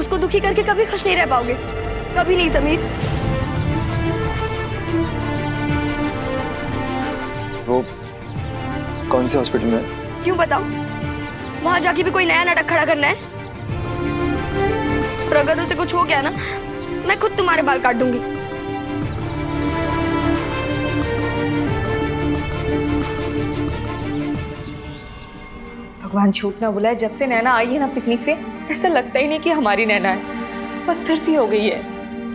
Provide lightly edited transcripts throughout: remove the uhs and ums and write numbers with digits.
उसको दुखी करके कभी खुश नहीं रह पाओगे, कभी नहीं समीर। वो कौन से हॉस्पिटल में है? क्यों बताऊं? वहां जाके भी कोई नया नाटक खड़ा करना है? और अगर उसे कुछ हो गया ना, मैं खुद तुम्हारे बाल काट दूंगी। भगवान झूठ ना बुलाए, जब से नैना आई है ना पिकनिक से, ऐसा लगता ही नहीं कि हमारी नैना है, पत्थर सी हो गई है।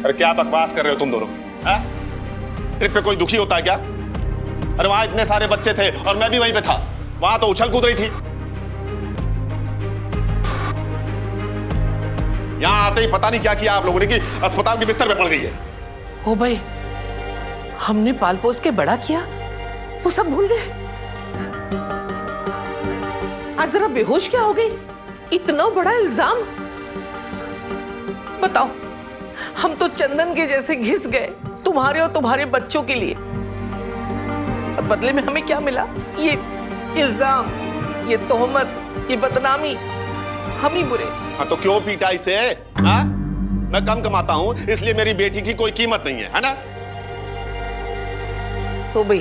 अरे क्या बकवास कर रहे हो तुम दोनों? ट्रिप पे कोई दुखी होता है क्या? अरे वहां इतने सारे बच्चे थे और मैं भी वहीं पे था, वहां तो उछल कूद रही थी। यहां आते ही पता नहीं क्या किया आप लोगों ने कि अस्पताल के बिस्तर पे पड़ गई है। ओ भाई, हमने पाल पोस के बड़ा किया, वो सब भूल गए। आज जरा बेहोश क्या हो गई? इतना बड़ा इल्जाम। बताओ, हम तो चंदन के जैसे घिस गए तुम्हारे और तुम्हारे बच्चों के लिए, और बदले में हमें क्या मिला? ये इल्जाम, ये तोहमत, ये बदनामी। हम ही बुरे। हाँ तो क्यों पीटा इसे? हाँ? मैं कम कमाता हूं इसलिए मेरी बेटी की कोई कीमत नहीं है ना? तो भाई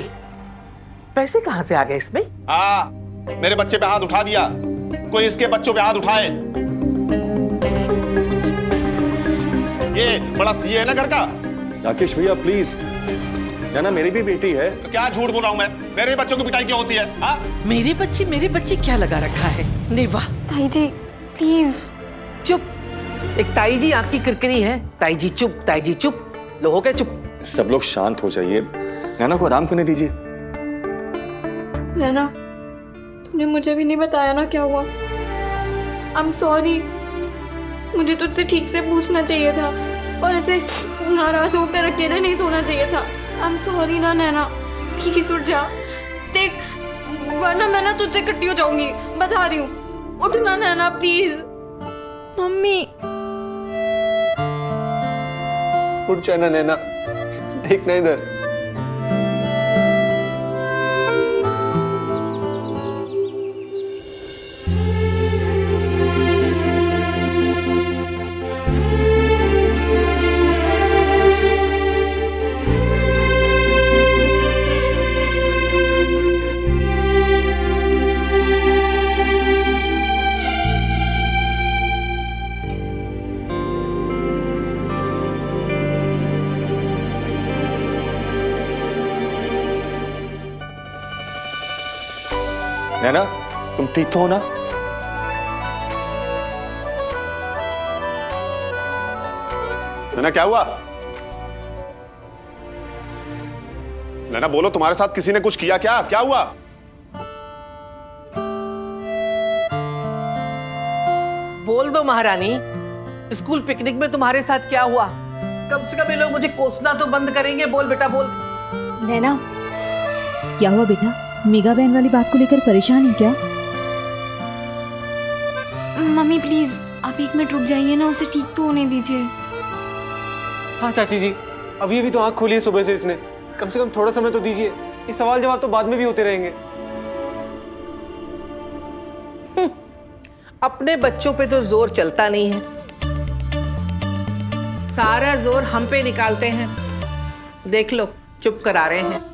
पैसे कहां से आ गए इसमें? हाँ, मेरे बच्चे पे हाथ उठा दिया, कोई इसके बच्चों पे हाथ उठाए। ये बड़ा सीए है ना घर का। राकेश भैया प्लीज, नैना मेरी भी बेटी है। तो क्या झूठ बोल रहा हूं मैं? मेरे बच्चों की पिटाई क्यों होती है? हाँ? मेरे बच्चे क्या लगा रखा है? नहीं वाह। ताई जी प्लीज चुप। एक ताई जी आपकी किरकिरी है। ताई जी चुप, ताई जी चुप। लो हो गए चुप। सब लोग शांत हो जाइए, नैना को आराम करने दीजिए। नैना, तुमने मुझे भी नहीं बताया ना क्या हुआ। आई एम सॉरी, मुझे तुझसे ठीक से पूछना चाहिए था और ऐसे नाराज होकर अकेले नहीं सोना चाहिए था। आई एम सॉरी ना नैना, प्लीज उठ जा। देख, वरना मैं ना तुझसे कट्टी हो जाऊंगी, बता रही हूँ। उठ ना नैना प्लीज। मम्मी, उठ जाना नैना, देखना इधर। नैना, तुम ठीक तो हो ना? नैना क्या हुआ? नैना बोलो, तुम्हारे साथ किसी ने कुछ किया क्या? क्या हुआ? बोल दो महारानी, स्कूल पिकनिक में तुम्हारे साथ क्या हुआ? कम से कम ये लोग मुझे कोसना तो बंद करेंगे। बोल बेटा बोल। नैना, क्या हुआ बेटा? मीगा बहन वाली बात को लेकर परेशान है क्या? मम्मी प्लीज आप 1 मिनट रुक जाइए ना, उसे ठीक तो होने दीजिए। हाँ चाची जी, अभी अभी तो आंख खोली है सुबह से इसने, कम से कम थोड़ा समय तो दीजिए। ये सवाल जवाब तो बाद में भी होते रहेंगे। अपने बच्चों पे तो जोर चलता नहीं है, सारा जोर हम पे निकालते हैं। देख लो, चुप करा रहे हैं।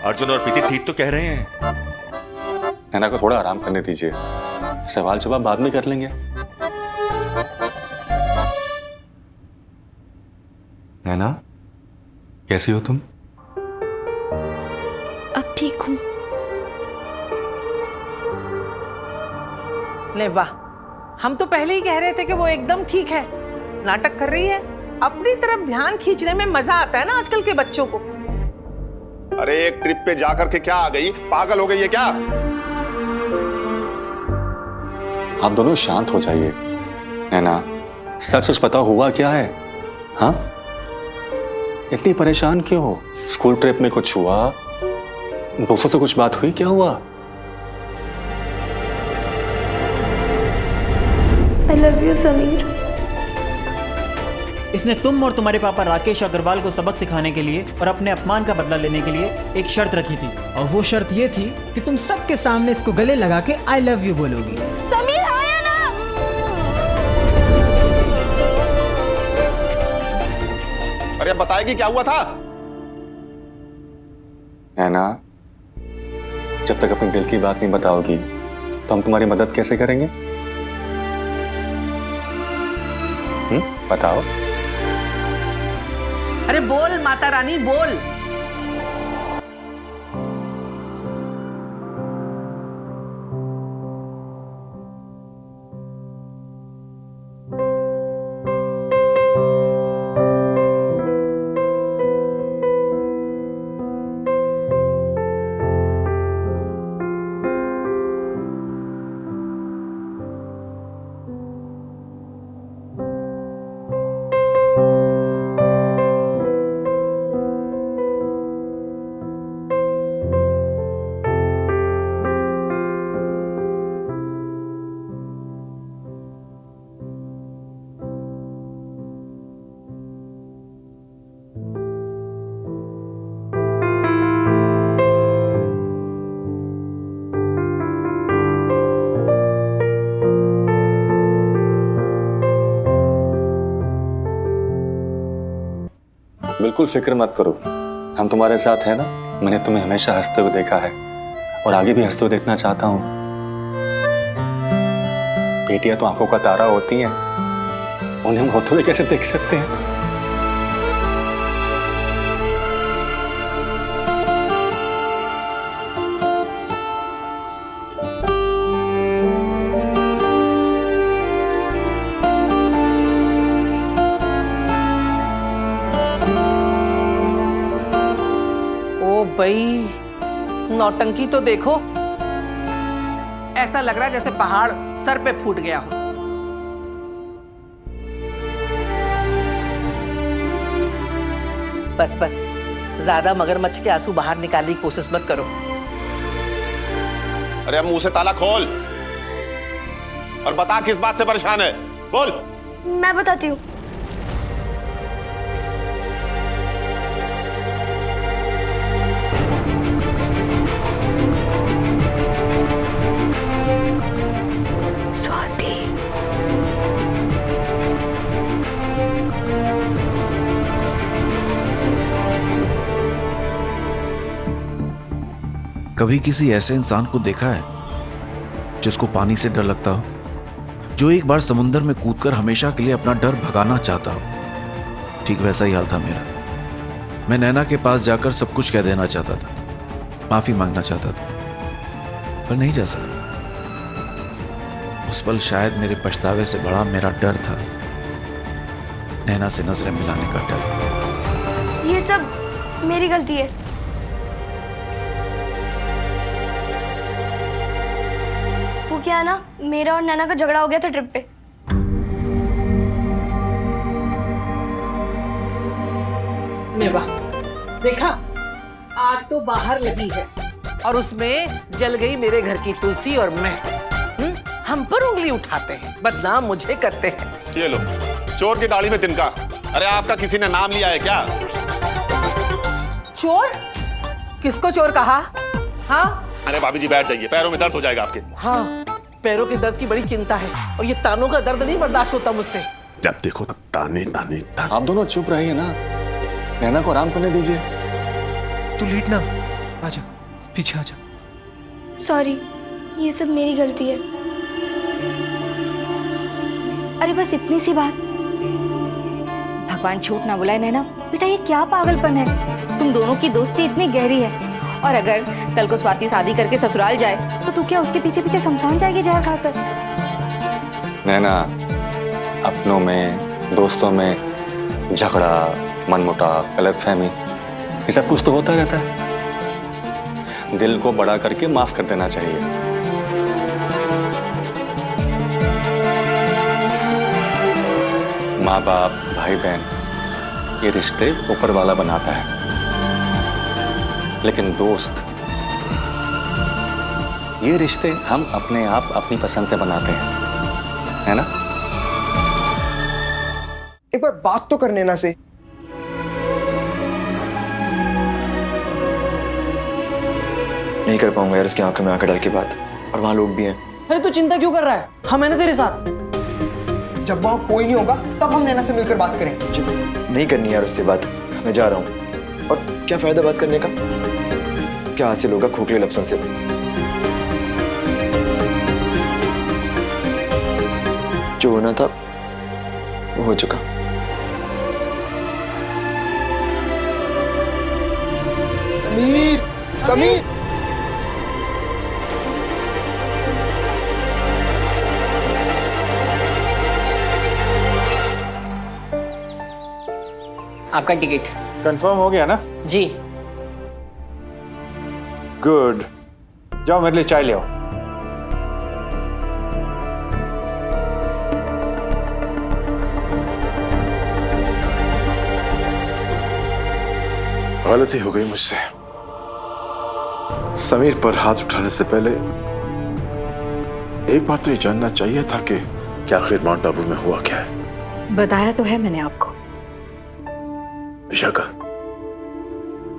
अर्जुन और प्रीति ठीक तो कह रहे हैं। नैना को थोड़ा आराम करने दीजिए, सवाल जवाब बाद में कर लेंगे। नैना, कैसी हो तुम? अब ठीक हूँ। ले वाह, हम तो पहले ही कह रहे थे कि वो एकदम ठीक है। नाटक कर रही है। अपनी तरफ ध्यान खींचने में मजा आता है ना आजकल के बच्चों को। अरे एक ट्रिप पे जाकर के क्या आ गई? पागल हो गई है क्या? आप दोनों शांत हो जाइए। नैना, सच सच पता हुआ क्या है? हाँ, इतनी परेशान क्यों हो? स्कूल ट्रिप में कुछ हुआ? दोस्तों से कुछ बात हुई? क्या हुआ? I love you Sameer. इसने तुम और तुम्हारे पापा राकेश अग्रवाल को सबक सिखाने के लिए और अपने अपमान का बदला लेने के लिए एक शर्त रखी थी, और वो शर्त ये थी कि तुम सबके सामने इसको गले लगा के आई लव यू बोलोगी। समीर आया ना। अरे बताएगी क्या हुआ था? नैना, जब तक अपने दिल की बात नहीं बताओगी तो हम तुम्हारी मदद कैसे करेंगे? बताओ। अरे बोल माता रानी बोल। बिल्कुल फिक्र मत करो, हम तुम्हारे साथ हैं ना। मैंने तुम्हें हमेशा हंसते हुए देखा है और आगे भी हंसते हुए देखना चाहता हूं। बेटियां तो आंखों का तारा होती हैं, उन्हें हम होते हुए कैसे देख सकते हैं? भाई नौटंकी तो देखो, ऐसा लग रहा है जैसे पहाड़ सर पे फूट गया हो। बस बस, ज्यादा मगरमच्छ के आंसू बाहर निकालने की कोशिश मत करो। अरे अब मुंह से ताला खोल और बता किस बात से परेशान है, बोल। मैं बताती हूँ। स्वाति, कभी किसी ऐसे इंसान को देखा है जिसको पानी से डर लगता हो, जो एक बार समुद्र में कूदकर हमेशा के लिए अपना डर भगाना चाहता हो? ठीक वैसा ही हाल था मेरा। मैं नैना के पास जाकर सब कुछ कह देना चाहता था, माफी मांगना चाहता था, पर नहीं जा सका। उस पल शायद मेरे पछतावे से बड़ा मेरा डर था, नैना से नजरें मिलाने का डर। ये सब मेरी गलती है। वो क्या है ना, मेरा और नैना का झगड़ा हो गया था ट्रिप पे। मेवा, देखा, आग तो बाहर लगी है और उसमें जल गई मेरे घर की तुलसी और मैं। हम पर उंगली उठाते हैं, बदनाम मुझे करते हैं। ये लो, चोर की दाढ़ी में तिनका। अरे आपका किसी ने नाम लिया है क्या? चोर? किसको चोर कहा? हाँ? अरे भाभी जी बैठ जाइए, पैरों में दर्द हो जाएगा आपके। हाँ, पैरों के दर्द की बड़ी चिंता है और ये तानों का दर्द नहीं बर्दाश्त होता मुझसे। जब देखो तब ताने ताने ताने। आप दोनों चुप रहिए ना, नैना को आराम करने दीजिए। तू लेट ना, आजा, पीछे आजा। सॉरी, ये सब मेरी गलती है। अरे बस इतनी सी बात, भगवान झूठ ना बुलाए नैना। बेटा ये क्या पागलपन है? तुम दोनों की दोस्ती इतनी गहरी है, और अगर कल को स्वाति शादी करके ससुराल जाए तो तू क्या उसके पीछे पीछे शमशान जाएगी जहर खाकर? नैना, अपनों में, दोस्तों में झगड़ा, मनमुटाव, गलतफहमी, ये सब कुछ तो होता रहता है। दिल को बड़ा करके माफ कर देना चाहिए। माँ बाप, भाई बहन, ये रिश्ते ऊपर वाला बनाता है, लेकिन दोस्त, ये रिश्ते हम अपने आप अपनी पसंद से बनाते हैं, है ना? एक बार बात तो कर नैना से। नहीं कर पाऊंगा यार उसकी आंखों में आंखें डाल के बात, और वहां लोग भी हैं। अरे तू चिंता क्यों कर रहा है? हम है ना तेरे साथ। जब वहां कोई नहीं होगा तब हम नैना से मिलकर बात करेंगे। नहीं करनी यार उससे बात। मैं जा रहा हूँ। और क्या फायदा बात करने का? क्या हासिल होगा खोखले लफ्जों से? जो होना था वो हो चुका। समीर, समीर। आपका टिकट कंफर्म हो गया ना? जी। गुड, जाओ मेरे लिए चाय ले आओ। गलती हो गई मुझसे। समीर पर हाथ उठाने से पहले एक बार तो ये जानना चाहिए था कि क्या आखिर माउंट आबू में हुआ क्या है। बताया तो है मैंने आपको। विशाखा,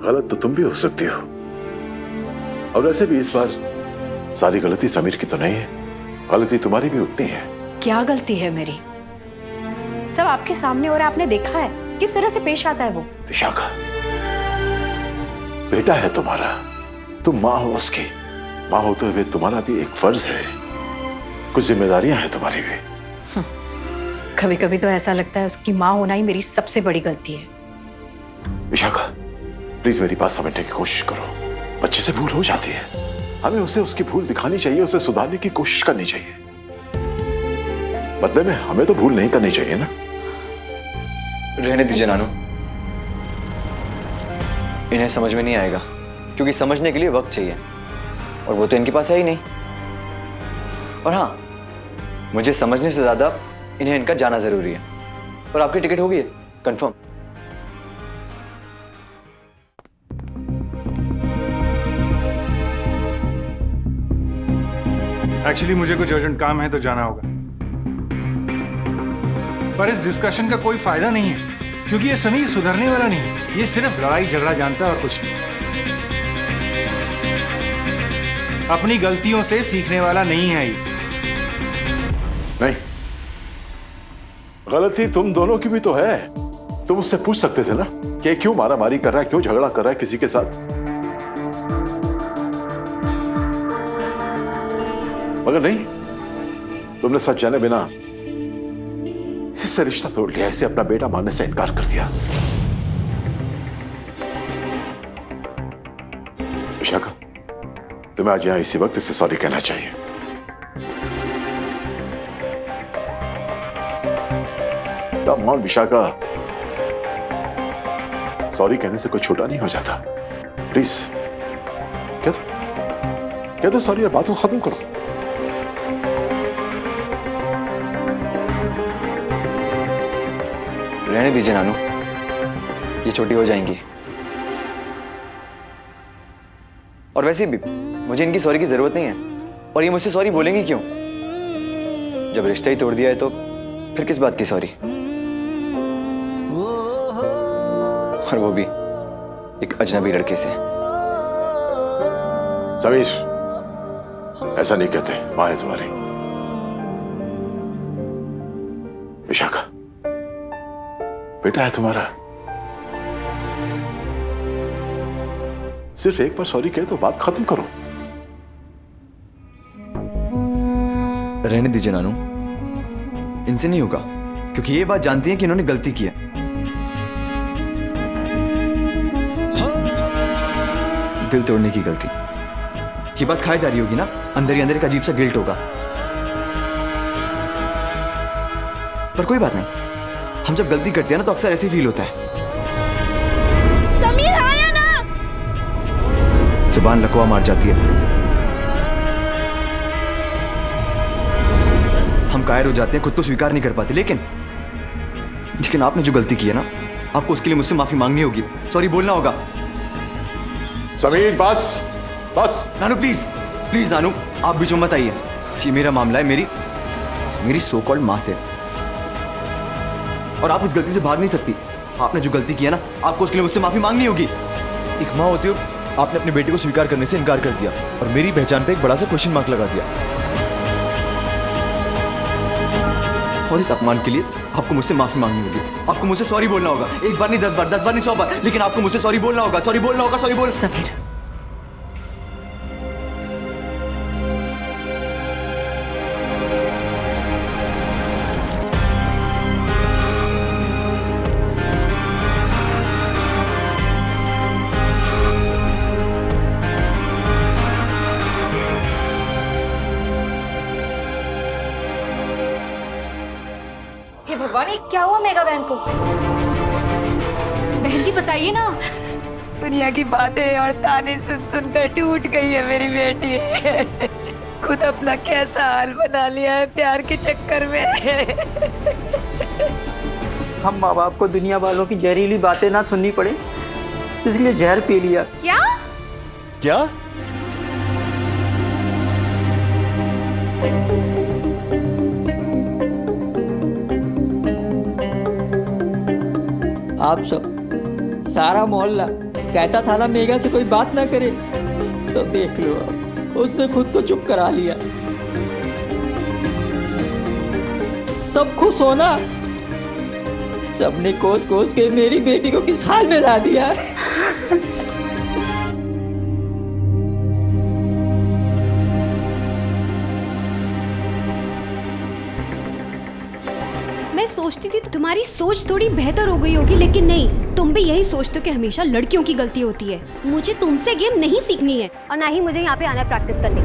गलत तो तुम भी हो सकती हो, और वैसे भी इस बार सारी गलती समीर की तो नहीं है, गलती तुम्हारी भी उतनी है। क्या गलती है मेरी? सब आपके सामने और आपने देखा है किस तरह से पेश आता है वो। विशाखा, बेटा है तुम्हारा, तुम माँ हो उसकी। माँ होते हुए तुम्हारा भी एक फर्ज है, कुछ जिम्मेदारियां हैं तुम्हारी भी। कभी कभी तो ऐसा लगता है उसकी माँ होना ही मेरी सबसे बड़ी गलती है। विशाखा, प्लीज मेरी बात समझने की कोशिश करो। बच्चे से भूल हो जाती है, हमें उसे उसकी भूल दिखानी चाहिए, उसे सुधारने की कोशिश करनी चाहिए। बदले में हमें तो भूल नहीं करनी चाहिए ना। रहने दीजिए नानू, इन्हें समझ में नहीं आएगा, क्योंकि समझने के लिए वक्त चाहिए और वो तो इनके पास है ही नहीं। और हाँ, मुझे समझने से ज्यादा इन्हें इनका जाना जरूरी है। और आपकी टिकट हो गई है कंफर्म? एक्चुअली मुझे कुछ अर्जेंट काम है तो जाना होगा, पर इस डिस्कशन का कोई फायदा नहीं है, क्योंकि ये समीर सुधरने वाला नहीं है। ये सिर्फ लड़ाई झगड़ा जानता है और कुछ नहीं। अपनी गलतियों से सीखने वाला नहीं है ये। नहीं, गलती तुम दोनों की भी तो है। तुम उससे पूछ सकते थे ना कि क्यों मारामारी कर रहा है, क्यों झगड़ा कर रहा है किसी के साथ। मगर नहीं, तुमने सच जाने बिना इससे रिश्ता तोड़ लिया, इसे अपना बेटा मानने से इनकार कर दिया। विशाखा, तुम्हें आज यहां इसी वक्त इसे सॉरी कहना चाहिए। कम ऑन विशाखा, सॉरी कहने से कोई छोटा नहीं हो जाता। प्लीज कह दो सॉरी और बात को खत्म करो। रहने दीजिए नानू, ये छोटी हो जाएंगी। और वैसे भी मुझे इनकी सॉरी की जरूरत नहीं है, और ये मुझसे सॉरी बोलेंगी क्यों? जब रिश्ता ही तोड़ दिया है तो फिर किस बात की सॉरी? और वो भी एक अजनबी लड़के से। समीर, ऐसा नहीं कहते, मां है तुम्हारी। विशाखा, बेटा है तुम्हारा। सिर्फ एक बार सॉरी कहे तो बात खत्म करो। रहने दीजिए नानू, इनसे नहीं होगा, क्योंकि ये बात जानती है कि इन्होंने गलती की है। दिल तोड़ने की गलती, ये बात खाई जा रही होगी ना, अंदर ही अंदर एक अजीब सा गिल्ट होगा। पर कोई बात नहीं, हम जब गलती करते हैं ना तो अक्सर ऐसे फील होता है। समीर आया ना। जुबान लकवा मार जाती है, हम कायर हो जाते हैं, खुद को स्वीकार नहीं कर पाते। लेकिन आपने जो गलती की है ना, आपको उसके लिए मुझसे माफी मांगनी होगी, सॉरी बोलना होगा। समीर, बस बस। नानू प्लीज प्लीज नानू, आप बीच में मत आइए। ये मेरा मामला है, मेरी सो कॉल्ड मां से, और आप इस गलती से भाग नहीं सकती। आपने जो गलती की है ना, आपको उसके लिए मुझसे माफी मांगनी होगी। एक माँ होते हुए आपने अपने बेटे को स्वीकार करने से इनकार कर दिया और मेरी पहचान पे एक बड़ा सा क्वेश्चन मार्क लगा दिया। और इस अपमान के लिए आपको मुझसे माफी मांगनी होगी। आपको मुझसे सॉरी बोलना होगा, एक बार नहीं 10 बार, 10 बार नहीं 100 बार, लेकिन आपको मुझसे सॉरी बोलना होगा, सॉरी बोलना होगा, सॉरी बोल। समीर, हे भगवान, ये क्या हुआ मेगा बहन को? बहन जी बताइए ना। दुनिया की बातें और ताने सुन सुनकर टूट गई है मेरी बेटी। खुद अपना कैसा हाल बना लिया है प्यार के चक्कर में। हम माँ बाप को दुनिया वालों की जहरीली बातें ना सुननी पड़े, इसलिए जहर पी लिया। क्या? क्या? आप सब, सारा मोहल्ला कहता था ना मेघा से कोई बात ना करे, तो देख लो अब उसने खुद को चुप करा लिया। सब खुश होना, सबने कोस कोस के मेरी बेटी को किस हाल में ला दिया। मैं सोचती थी तुम्हारी सोच थोड़ी बेहतर हो गई होगी, लेकिन नहीं, तुम भी यही सोचते हो कि हमेशा लड़कियों की गलती होती है। मुझे तुमसे गेम नहीं सीखनी है और ना ही मुझे यहाँ पे आना है प्रैक्टिस करने।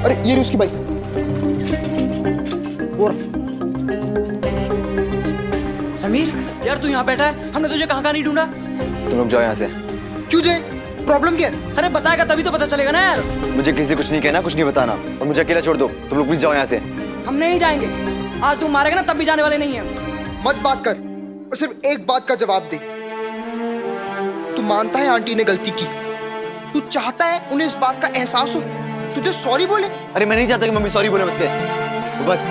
अरे ये रही उसकी बाइक। समीर यार, तू यहाँ बैठा है, हमने तुझे कहाँ कहाँ नहीं ढूंढा। तुम लोग जाओ यहाँ से। क्यों जाए? प्रॉब्लम क्या है? अरे बताएगा तभी तो पता चलेगा ना यार। मुझे किसी से कुछ नहीं कहना, कुछ नहीं बताना, और मुझे अकेला छोड़ दो। तुम लोग प्लीज जाओ यहाँ से। हम नहीं जाएंगे, आज तू मारेगा ना तब भी जाने वाले नहीं है। मत बात कर और सिर्फ एक बात का जवाब दे। तू मानता है आंटी ने गलती की? तू चाहता है उन्हें इस बात का एहसास हो, तुझे सॉरी बोले? अरे मैं नहीं चाहता कि मम्मी सॉरी बोले मुझसे, तो बस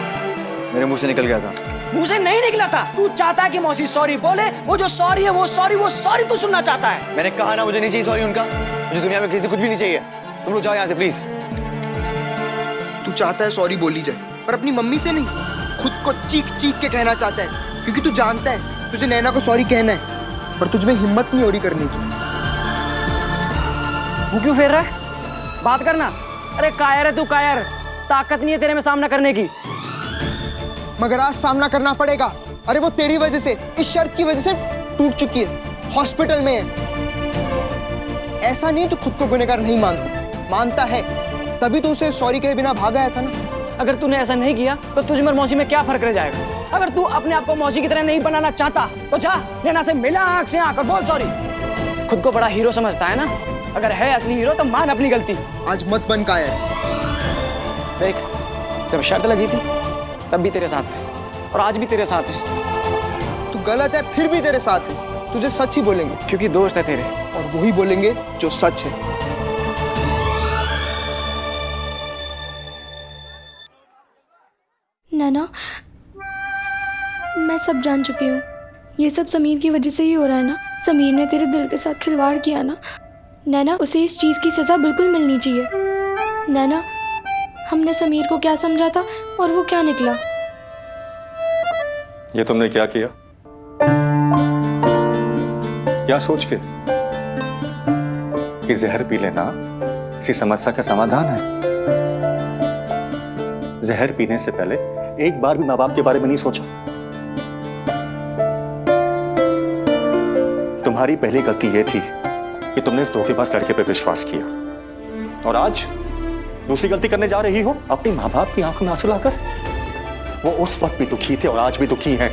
मेरे मुंह से निकल गया था। मुंह से नहीं निकला था। तू चाहता है कि मौसी सॉरी बोले, वो जो सॉरी है वो सॉरी तू सुनना चाहता है। मैंने कहा ना, मुझे नहीं चाहिए सॉरी उनका, मुझे दुनिया में किसी से कुछ भी नहीं चाहिए। तुम लोग जाओ यहाँ से प्लीज। तू चाहता है सॉरी बोली जाए, पर अपनी मम्मी से नहीं, खुद को चीख चीख के कहना चाहता है, क्योंकि तू जानता है तुझे नैना को सॉरी कहना है, पर तुझ में हिम्मत नहीं हो रही करने की। वो क्यों फेर रहा है? बात करना। अरे कायर है तू, कायर। ताकत नहीं है तेरे में सामना करने की। मगर आज सामना करना पड़ेगा। अरे वो तेरी वजह से, इस शर्त की वजह से टूट चुकी है, हॉस्पिटल में है। ऐसा नहीं तू खुद को गुनहगार नहीं मानता, मानता है, तभी तो उसे सॉरी कहे बिना भागा आया था ना। अगर तूने ऐसा नहीं किया तो तुझ और मौसी में क्या फर्क रह जाएगा? अगर तू अपने आप को मौसी की तरह नहीं बनाना चाहता तो जा नैना से मिला, आंख से आंख और बोल सॉरी। खुद को बड़ा हीरो समझता है ना? अगर है असली हीरो तो मान अपनी गलती। आज मत बन कायर। देख, जब शर्त लगी थी तब भी तेरे साथ थे और आज भी तेरे साथ है। तू गलत है फिर भी तेरे साथ है, तुझे सच ही बोलेंगे, क्योंकि दोस्त है तेरे, और वही बोलेंगे जो सच है। नैना, मैं सब जान चुकी हूँ। ये सब समीर की वजह से ही हो रहा है ना। समीर ने तेरे दिल के साथ खिलवाड़ किया ना। नैना, उसे इस चीज़ की सज़ा बिल्कुल मिलनी चाहिए। नैना, हमने समीर को क्या समझा था और वो क्या निकला। ये तुमने क्या किया? क्या सोच के कि जहर पी लेना किसी समस्या का समाधान है? जहर पीने से पहले एक बार भी माँ बाप के बारे में नहीं सोचा। तुम्हारी पहली गलती यह थी कि तुमने इस धोखेबाज लड़के पर विश्वास किया, और आज दूसरी गलती करने जा रही हो अपनी माँ बाप की आंखों में आंसू लाकर। वो उस वक्त भी दुखी थे और आज भी दुखी हैं।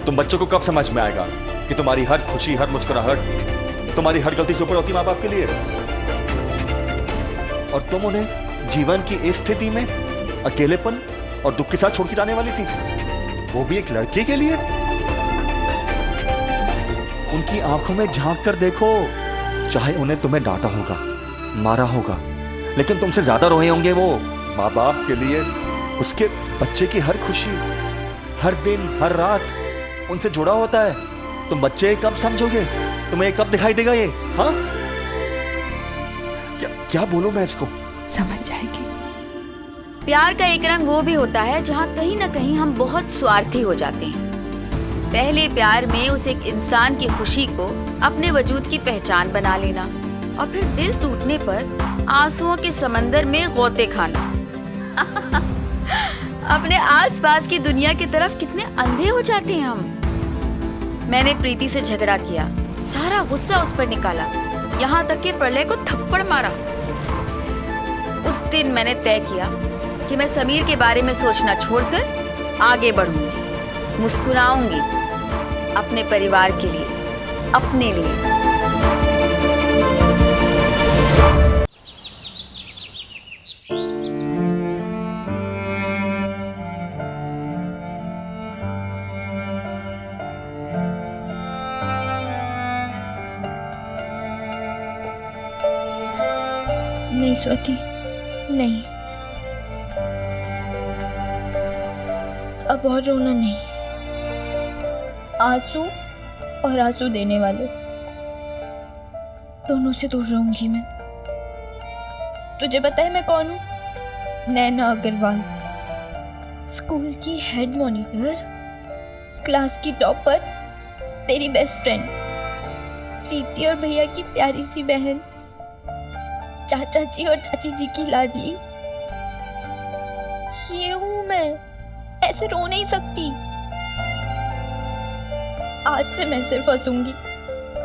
तुम बच्चों को कब समझ में आएगा कि तुम्हारी हर खुशी, हर मुस्कुराहट, तुम्हारी हर गलती से ऊपर होती माँ बाप के लिए, और तुम उन्हें जीवन की इस स्थिति में अकेलेपन और दुख के साथ छोड़ के जाने वाली थी, वो भी एक लड़के के लिए। उनकी आंखों में झांक कर देखो, चाहे उन्हें तुम्हें डांटा होगा, मारा होगा, लेकिन तुमसे ज्यादा रोए होंगे वो माँ बाप के लिए, उसके बच्चे की हर खुशी, हर दिन हर रात उनसे जुड़ा होता है। तुम बच्चे कब समझोगे? तुम्हें कब दिखाई देगा ये? हाँ, क्या बोलूं मैं इसको? समझ जाएगी। प्यार का एक रंग वो भी होता है जहाँ कहीं ना कहीं हम बहुत स्वार्थी हो जाते हैं। पहले प्यार में उस एक इंसान की खुशी को अपने वजूद की पहचान बना लेना और फिर दिल टूटने पर आंसुओं के समंदर में गोते खाना। अपने आसपास की दुनिया की तरफ कितने अंधे हो जाते हैं हम। मैंने प्रीति से झगड़ा किया, सारा गुस्सा उस पर निकाला, यहाँ तक कि प्रलय को थप्पड़ मारा। उस दिन मैंने तय किया कि मैं समीर के बारे में सोचना छोड़कर आगे बढ़ूंगी, मुस्कुराऊंगी अपने परिवार के लिए, अपने लिए। नहीं स्वाति, नहीं, अब और रोना नहीं। आंसू और आंसू देने वाले दोनों से दूर रहूंगी मैं। तुझे पता है मैं कौन हूँ? नैना अग्रवाल, स्कूल की हेड मॉनिटर, क्लास की टॉपर, तेरी बेस्ट फ्रेंड, प्रीति और भैया की प्यारी सी बहन, चाचा जी और चाची जी की लाडली। ये हूं मैं, ऐसे रो नहीं सकती। आज से मैं सिर्फ हंसूंगी,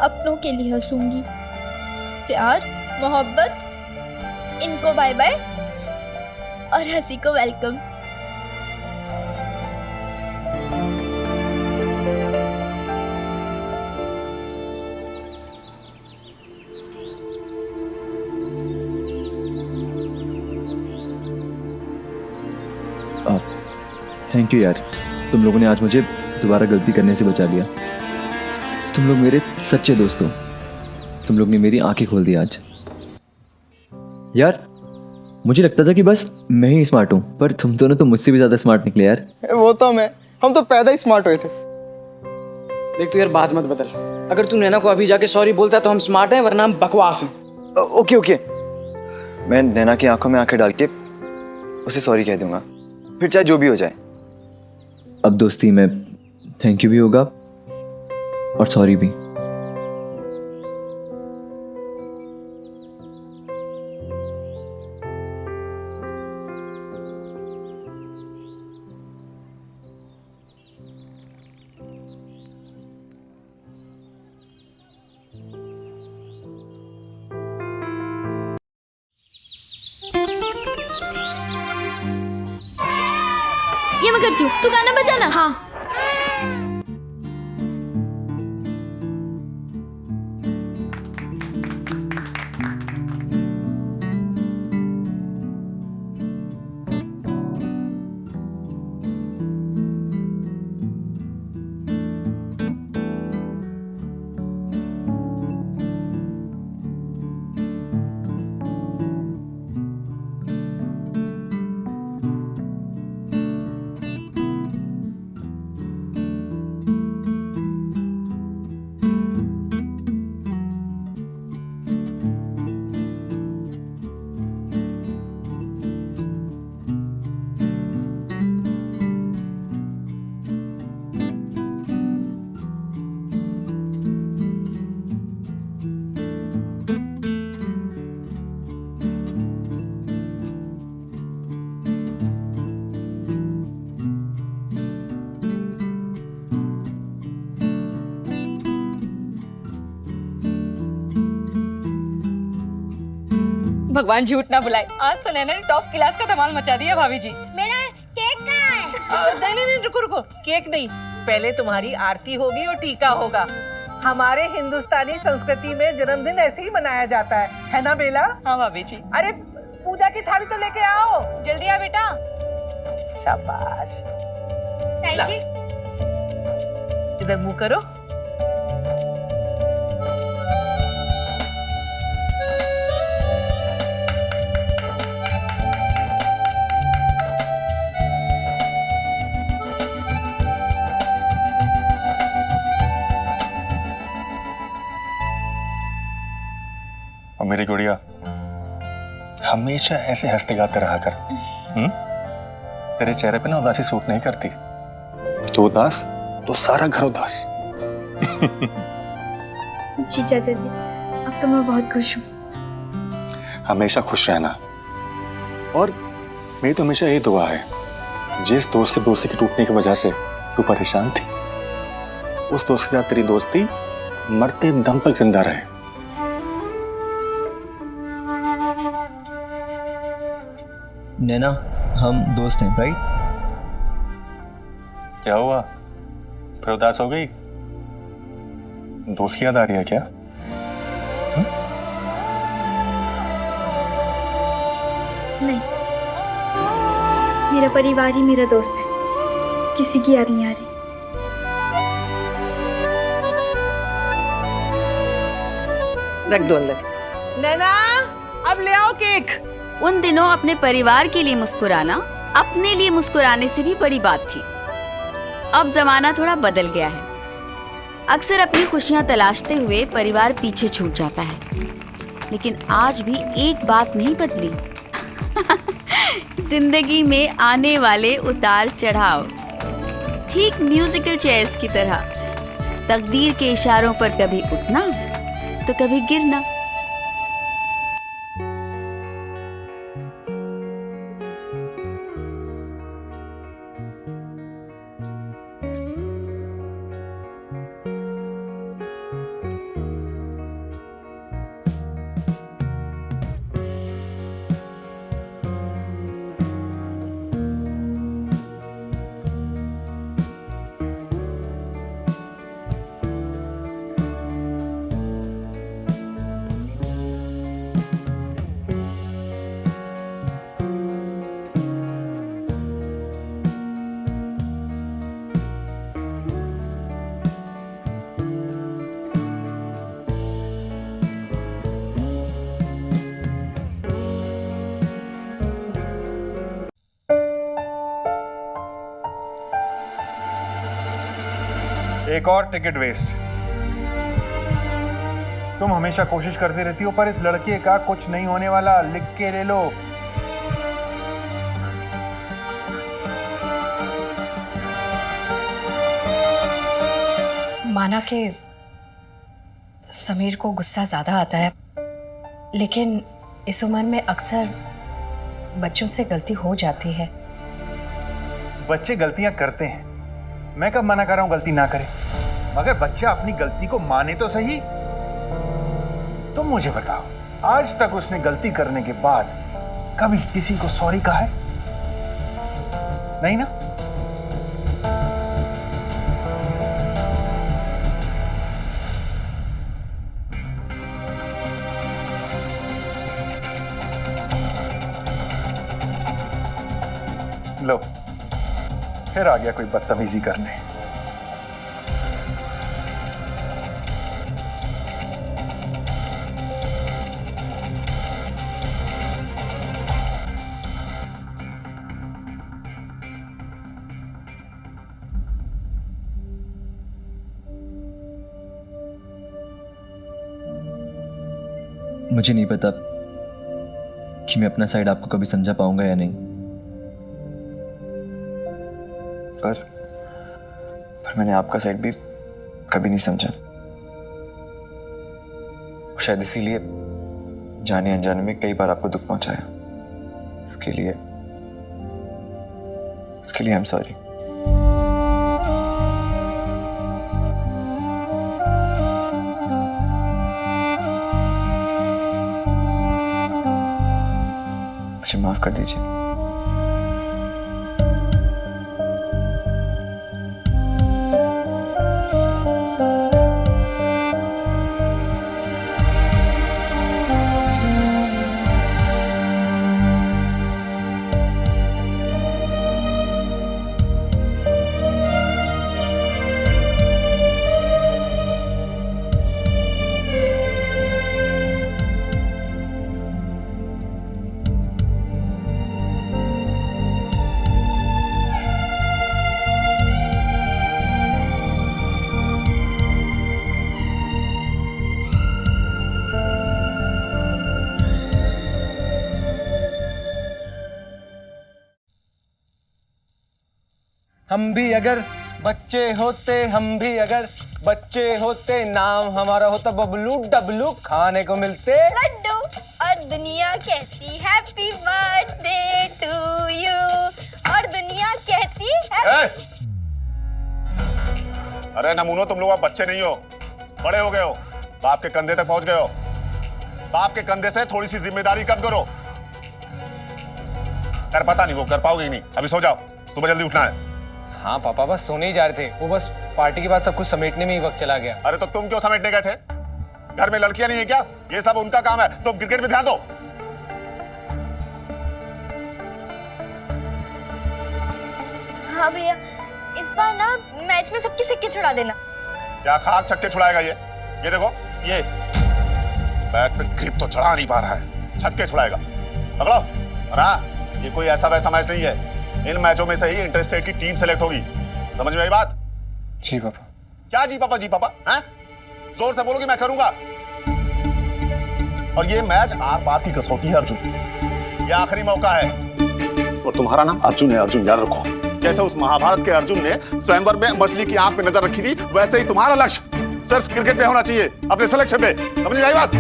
अपनों के लिए हंसूंगी। प्यार, मोहब्बत, इनको बाय बाय और हंसी को वेलकम। थैंक यू यार, तुम लोगों ने आज मुझे दोबारा गलती करने से बचा लिया। तुम लोग मेरे सच्चे दोस्त हो। तुम लोग ने मेरी आंखें खोल दी आज। यार मुझे लगता था कि बस मैं ही स्मार्ट हूँ, पर तुम दोनों तो मुझसे भी ज्यादा स्मार्ट निकले यार। वो तो हम तो पैदा ही स्मार्ट हुए थे। देख तू यार बात मत बदल। अगर तू नैना को अभी जाके सॉरी बोलता तो हम स्मार्ट हैं, वरना हम बकवास हैं। ओके ओके, मैं नैना की आंखों में आंखें डाल के उसे सॉरी कह दूंगा, फिर चाहे जो भी हो जाए। अब दोस्ती में थैंक यू भी होगा और सॉरी भी। ये मैं करती हूँ, तू गाना बजाना। हाँ। भगवान झूठ ना बुलाए, आज तो नैना ने टॉप क्लास का धमाल मचा दिया भाभी जी। मेरा केक कहाँ है? नहीं रुको रुको, केक नहीं, पहले तुम्हारी आरती होगी और टीका होगा। हमारे हिंदुस्तानी संस्कृति में जन्मदिन ऐसे ही मनाया जाता है ना बेला? हाँ भाभी जी। अरे पूजा की थाली तो लेके आओ, जल्दी आ बेटा। शाबाश। Thank you. इधर मुंह करो। और मेरी गुड़िया हमेशा ऐसे हंसते गाते रहा कर। तेरे चेहरे पे ना उदासी सूट नहीं करती। तो उदास तो सारा घर उदास। जी चाचा जी, अब तो मैं बहुत खुश हूँ। हमेशा खुश रहना। और मेरी तो हमेशा यही दुआ है, जिस दोस्त के दोस्ती के टूटने की वजह से तू परेशान थी, उस दोस्त के साथ तेरी दोस्ती मरते दम तक जिंदा रहे। नैना, हम दोस्त हैं, राइट? क्या हुआ, फिर उदास हो गई? दोस्त की याद आ रही है क्या? नहीं, मेरा परिवार ही मेरा दोस्त है, किसी की याद नहीं आ रही। रख दो अंदर। नैना, अब ले आओ केक। उन दिनों अपने परिवार के लिए मुस्कुराना अपने लिए मुस्कुराने से भी बड़ी बात थी। अब जमाना थोड़ा बदल गया है। अक्सर अपनी खुशियां तलाशते हुए परिवार पीछे छूट जाता है, लेकिन आज भी एक बात नहीं बदली। जिंदगी में आने वाले उतार चढ़ाव ठीक म्यूजिकल चेयर्स की तरह, तकदीर के इशारों पर कभी उठना तो कभी गिरना। एक और टिकट वेस्ट। तुम हमेशा कोशिश करती रहती हो, पर इस लड़के का कुछ नहीं होने वाला। लिख के ले लो। माना कि समीर को गुस्सा ज्यादा आता है, लेकिन इस उम्र में अक्सर बच्चों से गलती हो जाती है। बच्चे गलतियां करते हैं, मैं कब मना कर रहा हूं गलती ना करे, मगर बच्चा अपनी गलती को माने तो सही। तुम मुझे बताओ, आज तक उसने गलती करने के बाद कभी किसी को सॉरी कहा है? नहीं ना? लो, फिर आ गया कोई बदतमीजी करने। मुझे नहीं पता कि मैं अपना साइड आपको कभी समझा पाऊंगा या नहीं, पर मैंने आपका साइड भी कभी नहीं समझा। शायद इसीलिए जाने अनजाने में कई बार आपको दुख पहुंचाया। इसके लिए आई एम सॉरी। मुझे माफ कर दीजिए। हम भी अगर बच्चे होते, हम भी अगर बच्चे होते, नाम हमारा होता बबलू डबलू, खाने को मिलते लड्डू और दुनिया कहती हैप्पी बर्थडे टू यू और दुनिया कहती है। अरे नमूनो, तुम लोग अब बच्चे नहीं हो, बड़े हो गए हो, बाप के कंधे तक पहुंच गए हो। बाप के कंधे से थोड़ी सी जिम्मेदारी कम करो। कर पता नहीं वो कर पाओगे ही नहीं। अभी सो जाओ, सुबह जल्दी उठना है। हाँ पापा, बस सोने ही जा रहे थे, वो बस पार्टी के बाद सब कुछ समेटने में ही वक्त चला गया। अरे तो तुम क्यों समेटने गए थे? घर में लड़कियां नहीं है क्या? ये सब उनका काम है, तुम क्रिकेट में ध्यान दो। हाँ भैया, इस बार ना मैच में सबके छक्के छुड़ा देना। क्या खाक छक्के छुड़ाएगा ये देखो, ये बैट पे ग्रिप तो चढ़ा नहीं पा रहा है, छक्के छुड़ाएगा। पकड़ो। और हाँ, ये कोई ऐसा वैसा मैच नहीं है, इन मैचों में से ही इंटर स्टेट की टीम सेलेक्ट होगी। समझ में आई बात? जी पापा। क्या जी पापा, जी पापा? हैं? जोर से बोलोगे मैं करूंगा। और ये मैच आर पार की कसौटी है अर्जुन, ये आखिरी मौका है। और तुम्हारा नाम अर्जुन है, अर्जुन याद रखो। जैसे उस महाभारत के अर्जुन ने स्वयंवर में मछली की आंख पे नजर रखी थी, वैसे ही तुम्हारा लक्ष्य सिर्फ क्रिकेट पे होना चाहिए, अपने सिलेक्शन पे। समझ में आई बात?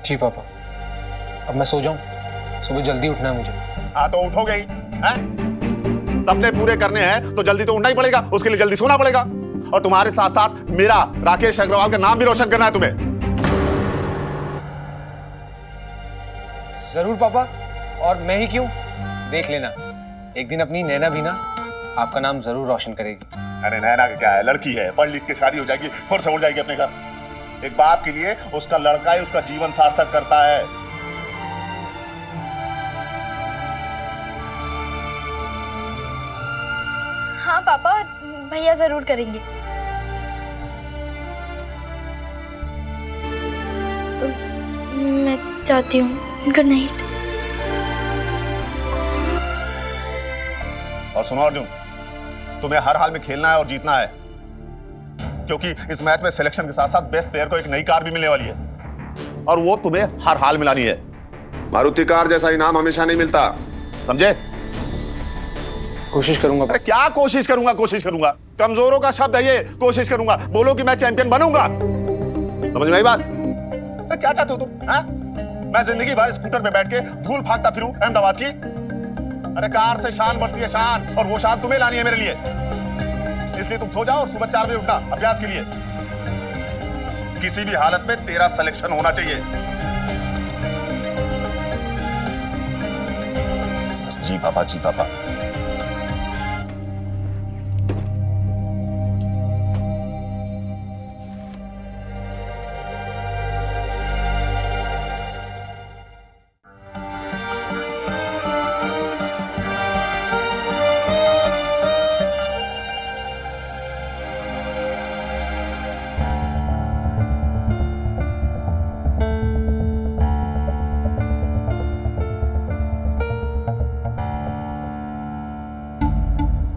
जी पापा, अब मैं सो जाऊं, सुबह जल्दी उठना है मुझे। हाँ तो उठोगे ही, हैं? सपने पूरे करने हैं तो जल्दी तो उठना ही पड़ेगा, उसके लिए जल्दी सोना पड़ेगा। और तुम्हारे साथ साथ मेरा, राकेश अग्रवाल का नाम भी रोशन करना है तुम्हें। जरूर पापा, और मैं ही क्यों, देख लेना, एक दिन अपनी नैना भी ना आपका नाम जरूर रोशन करेगी। अरे नैना का क्या है, लड़की है, पढ़ लिख के शादी हो जाएगी, फिर से उड़ जाएगी अपने घर। एक बाप के लिए उसका लड़का ही उसका जीवन सार्थक करता है। हाँ पापा, भैया जरूर करेंगे। मैं चाहती हूँ। Good night. और सुनो अर्जुन, तुम्हें हर हाल में खेलना है और जीतना है, क्योंकि इस मैच में सिलेक्शन के साथ साथ बेस्ट प्लेयर को एक नई कार भी मिलने वाली है, और वो तुम्हें हर हाल में लानी है। मारुति कार जैसा इनाम हमेशा नहीं मिलता, समझे? कोशिश करूंगा। अरे क्या कोशिश करूंगा, कोशिश करूंगा? कमजोरों का शब्द है ये, कोशिश करूंगा। बोलो कि मैं चैंपियन बनूंगा। समझ में आई बात? अरे क्या चाहते हो तुम? हाँ? मैं जिंदगी भर स्कूटर पे बैठ के धूल भागता फिरूं अहमदाबाद की? अरे कार से शान बढ़ती है शान, और वो शान तुम्हें लानी है मेरे लिए। इसलिए तुम सो जाओ और सुबह 4 बजे उठना अभ्यास के लिए। किसी भी हालत में तेरा सिलेक्शन होना चाहिए। जी पापा, जी पापा।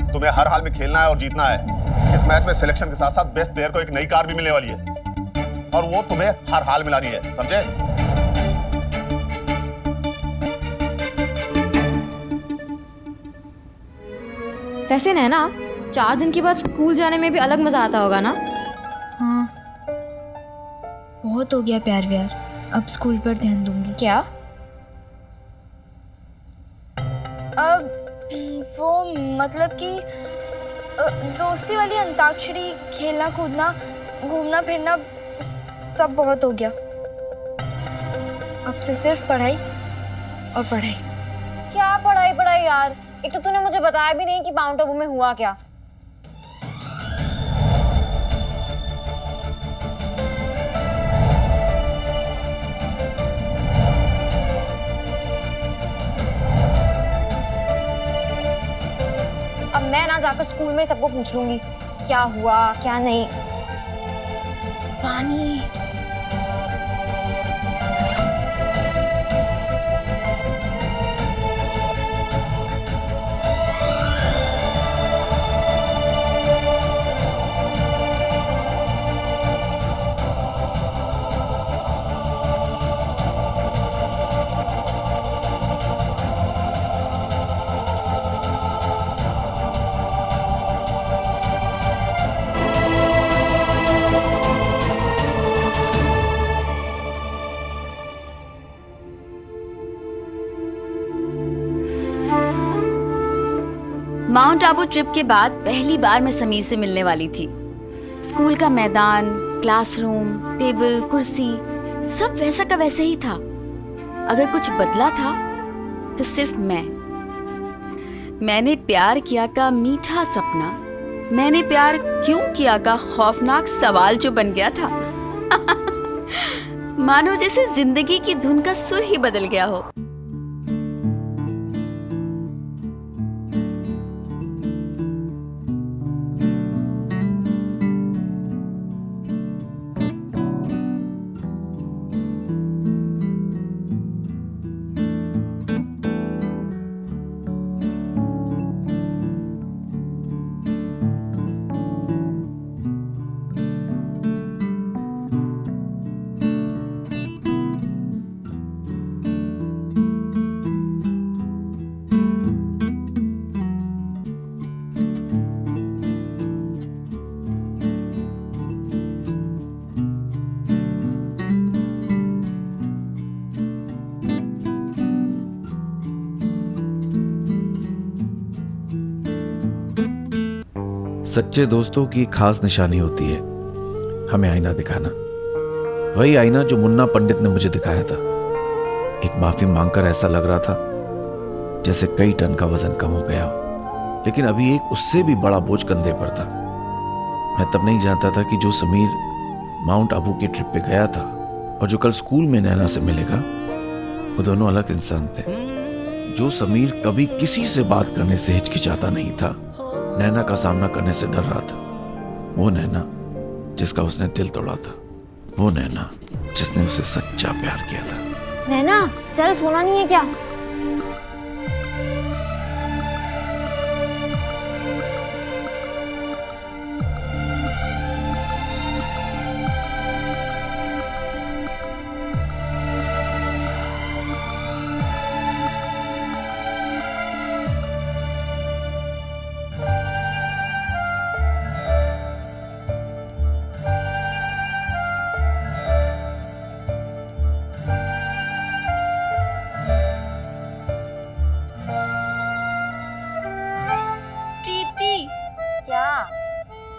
तुम्हें हर हाल में खेलना है और जीतना है। इस मैच में सिलेक्शन के साथ साथ बेस्ट प्लेयर को एक नई कार भी मिलने वाली है, और वो तुम्हें हर हाल में लानी है, समझे? वैसे नैना, 4 दिन के बाद स्कूल जाने में भी अलग मजा आता होगा ना? हाँ, बहुत हो गया प्यार व्यार, अब स्कूल पर ध्यान दूंगी। क्या? अब वो मतलब कि दोस्ती वाली अंताक्षरी, खेलना कूदना, घूमना फिरना, सब बहुत हो गया। अब से सिर्फ पढ़ाई और पढ़ाई। क्या पढ़ाई पढ़ाई यार, एक तो तूने मुझे बताया भी नहीं कि माउंट आबू में हुआ क्या। अब मैं ना जाकर स्कूल में सबको पूछ लूंगी क्या हुआ क्या नहीं। पानी। आबू ट्रिप के बाद पहली बार मैं समीर से मिलने वाली थी। स्कूल का मैदान, क्लासरूम, टेबल, कुर्सी सब वैसा का वैसे ही था। अगर कुछ बदला था तो सिर्फ मैंने प्यार किया का मीठा सपना, मैंने प्यार क्यों किया का खौफनाक सवाल जो बन गया था। मानो जैसे जिंदगी की धुन का सुर ही बदल गया हो। सच्चे दोस्तों की खास निशानी होती है हमें आईना दिखाना। वही आईना जो मुन्ना पंडित ने मुझे दिखाया था। एक माफी मांगकर ऐसा लग रहा था जैसे कई टन का वजन कम हो गया हो, लेकिन अभी एक उससे भी बड़ा बोझ कंधे पर था। मैं तब नहीं जानता था कि जो समीर माउंट आबू की ट्रिप पे गया था और जो कल स्कूल में नैना से मिलेगा, वो दोनों अलग इंसान थे। जो समीर कभी किसी से बात करने से हिचकिचाता नहीं था, नैना का सामना करने से डर रहा था, वो नैना जिसका उसने दिल तोड़ा था, वो नैना जिसने उसे सच्चा प्यार किया था। नैना चल, सोना नहीं है क्या?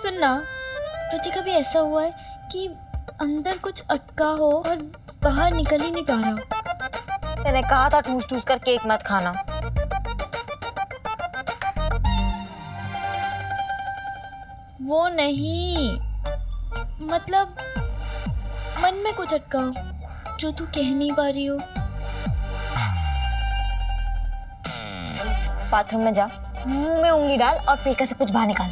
सुनना, तुझे कभी ऐसा हुआ है कि अंदर कुछ अटका हो और बाहर निकल ही नहीं पा रहा? मैंने कहा था ठूस ठूस कर केक मत खाना। वो नहीं, मतलब मन में कुछ अटका हो जो तू कह नहीं पा रही हो। बाथरूम में जा, मुंह में उंगली डाल और पेट से कुछ बाहर निकाल,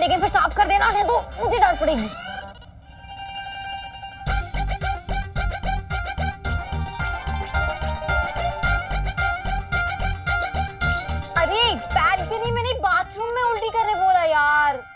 लेकिन फिर साफ कर देना, नहीं तो मुझे डांट पड़ेगी। अरे बैग से नहीं, मैंने बाथरूम में उल्टी करने बोला यार।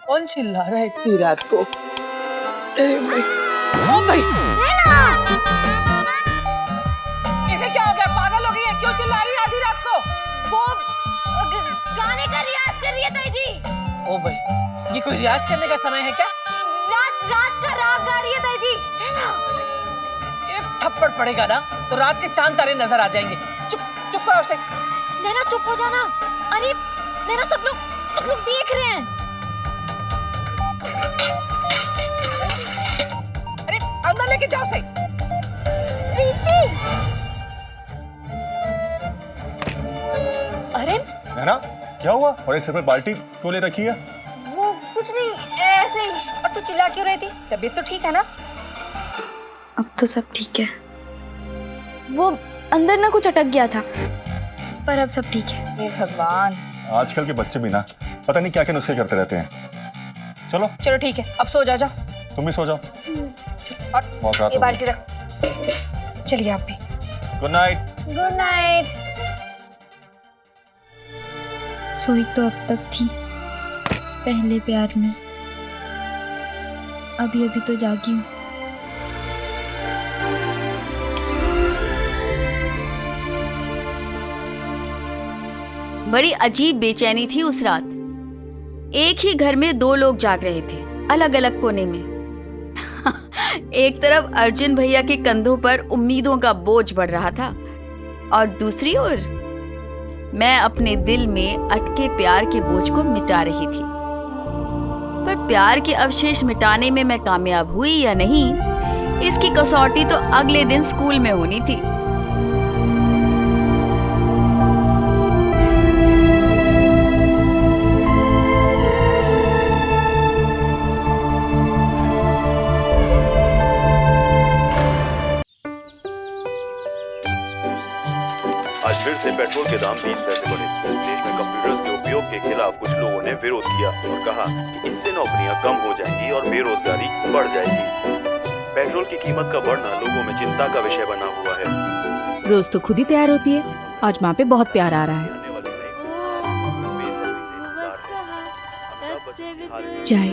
कौन चिल्ला रहा है इतनी रात को? अरे भाई, ओ भाई, इसे क्या हो गया? पागल हो गई है? क्यों चिल्ला रही है आधी रात को? वो गाने का रियाज कर रही है ताई जी। ओ भाई, ये कोई रियाज करने का समय है क्या? रात का राग गा रही है ताई जी, है ना? एक थप्पड़ पड़ेगा ना तो रात के चांद तारे नजर आ जाएंगे। चुप चुप करो उसे। नैना चुप हो जाना। अरे नैना, सब लोग देख रहे हैं। अरे अंदर लेके जाओ उसे। प्रीति, अरे नैना, क्या हुआ? और इस सिर पे बाल्टी क्यों ले रखी है? वो कुछ नहीं, ऐसे ही। और तू चिल्ला क्यों रही थी? तबीयत तो ठीक है ना? अब तो सब ठीक है। वो अंदर ना कुछ अटक गया था, पर अब सब ठीक है। हे भगवान। आजकल के बच्चे भी ना पता नहीं क्या क्या नुस्खे करते रहते हैं। चलो चलो ठीक है, अब सो जाओ। तुम भी सो जाओ। चलो, और बहुत रात ये हो बाल्टी रख। चलिए आप भी। Good night. Good night. सोई तो अब तक थी पहले प्यार में, अभी अभी तो जागी हूँ। बड़ी अजीब बेचैनी थी उस रात। एक ही घर में दो लोग जाग रहे थे, अलग अलग कोने में। एक तरफ अर्जुन भैया के कंधों पर उम्मीदों का बोझ बढ़ रहा था और दूसरी ओर मैं अपने दिल में अटके प्यार के बोझ को मिटा रही थी। पर प्यार के अवशेष मिटाने में मैं कामयाब हुई या नहीं, इसकी कसौटी तो अगले दिन स्कूल में होनी थी। आज फिर से पेट्रोल के दाम 20 पैसे बढ़े। देश में कंप्यूटर्स के उपयोग के खिलाफ कुछ लोगों ने विरोध किया और कहा कि इससे नौकरियां कम हो जाएंगी और बेरोजगारी बढ़ जाएगी। पेट्रोल की कीमत का बढ़ना लोगों में चिंता का विषय बना हुआ है। रोज तो खुद ही तैयार होती है, आज माँ पे बहुत प्यार आ रहा है। चाय।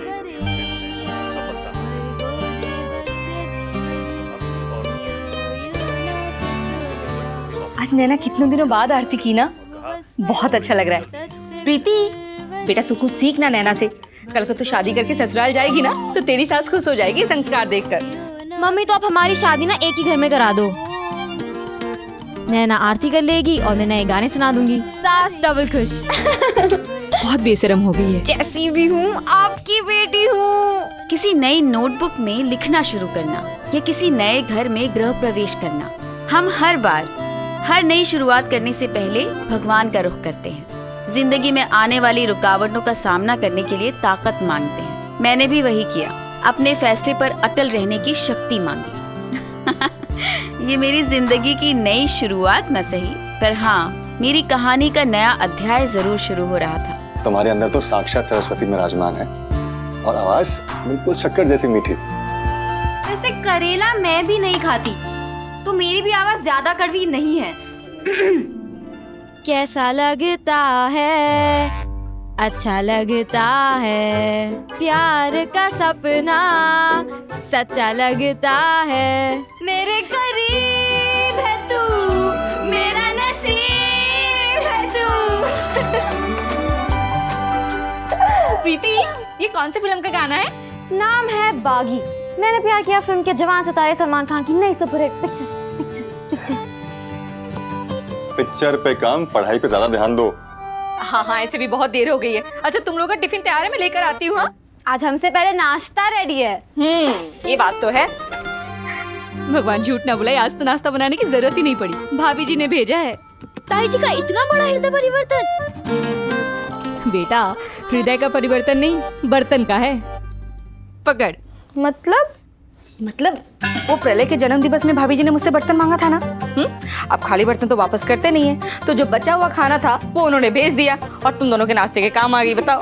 आज नैना कितने दिनों बाद आरती की ना, बहुत अच्छा लग रहा है। प्रीति बेटा तू कुछ सीख ना नैना से, कल को तू शादी करके ससुराल जाएगी ना तो तेरी सास खुश हो जाएगी संस्कार देखकर। मम्मी तो आप हमारी शादी ना एक ही घर में करा दो। नैना आरती कर लेगी और मैं नए गाने सुना दूंगी, सास डबल खुश। बहुत बेशरम हो गई है। जैसी भी हूँ आपकी बेटी हूँ। किसी नई नोटबुक में लिखना शुरू करना या किसी नए घर में गृह प्रवेश करना, हम हर बार हर नई शुरुआत करने से पहले भगवान का रुख करते हैं। जिंदगी में आने वाली रुकावटों का सामना करने के लिए ताकत मांगते हैं। मैंने भी वही किया, अपने फैसले पर अटल रहने की शक्ति मांगी। ये मेरी जिंदगी की नई शुरुआत न सही, पर हाँ मेरी कहानी का नया अध्याय जरूर शुरू हो रहा था। तुम्हारे अंदर तो साक्षात सरस्वती विराजमान है और आवाज बिल्कुल शक्कर जैसी मीठी। वैसे करेला मैं भी नहीं खाती, तो मेरी भी आवाज ज्यादा कड़वी नहीं है। कैसा लगता है, अच्छा लगता है, प्यार का सपना सच्चा लगता है। मेरे करीब है तू, मेरा नसीब है तू। प्रीति, ये कौन सी फिल्म का गाना है? नाम है बागी। मैंने प्यार किया फिल्म के जवान सितारे सलमान खान की नई सुपरहिट पिक्चर। पिक्चर पे कम, पढ़ाई पे ज्यादा ध्यान दो। हाँ हाँ, ऐसे भी बहुत देर हो गई है। अच्छा तुम लोग का टिफिन तैयार है, मैं लेकर आती हूँ। आज हमसे पहले नाश्ता रेडी है। ये बात तो है। भगवान झूठ ना बुलाए, आज तो नाश्ता बनाने की जरूरत ही नहीं पड़ी, भाभी जी ने भेजा है। ताई जी का इतना बड़ा हृदय परिवर्तन। बेटा हृदय का परिवर्तन नहीं, बर्तन का है। पकड़। मतलब वो प्रलय के जन्म दिवस में भाभी जी ने मुझसे बर्तन मांगा था ना। अब खाली बर्तन तो वापस करते नहीं है, तो जो बचा हुआ खाना था वो उन्होंने भेज दिया और तुम दोनों के नाश्ते के काम आ गई। बताओ।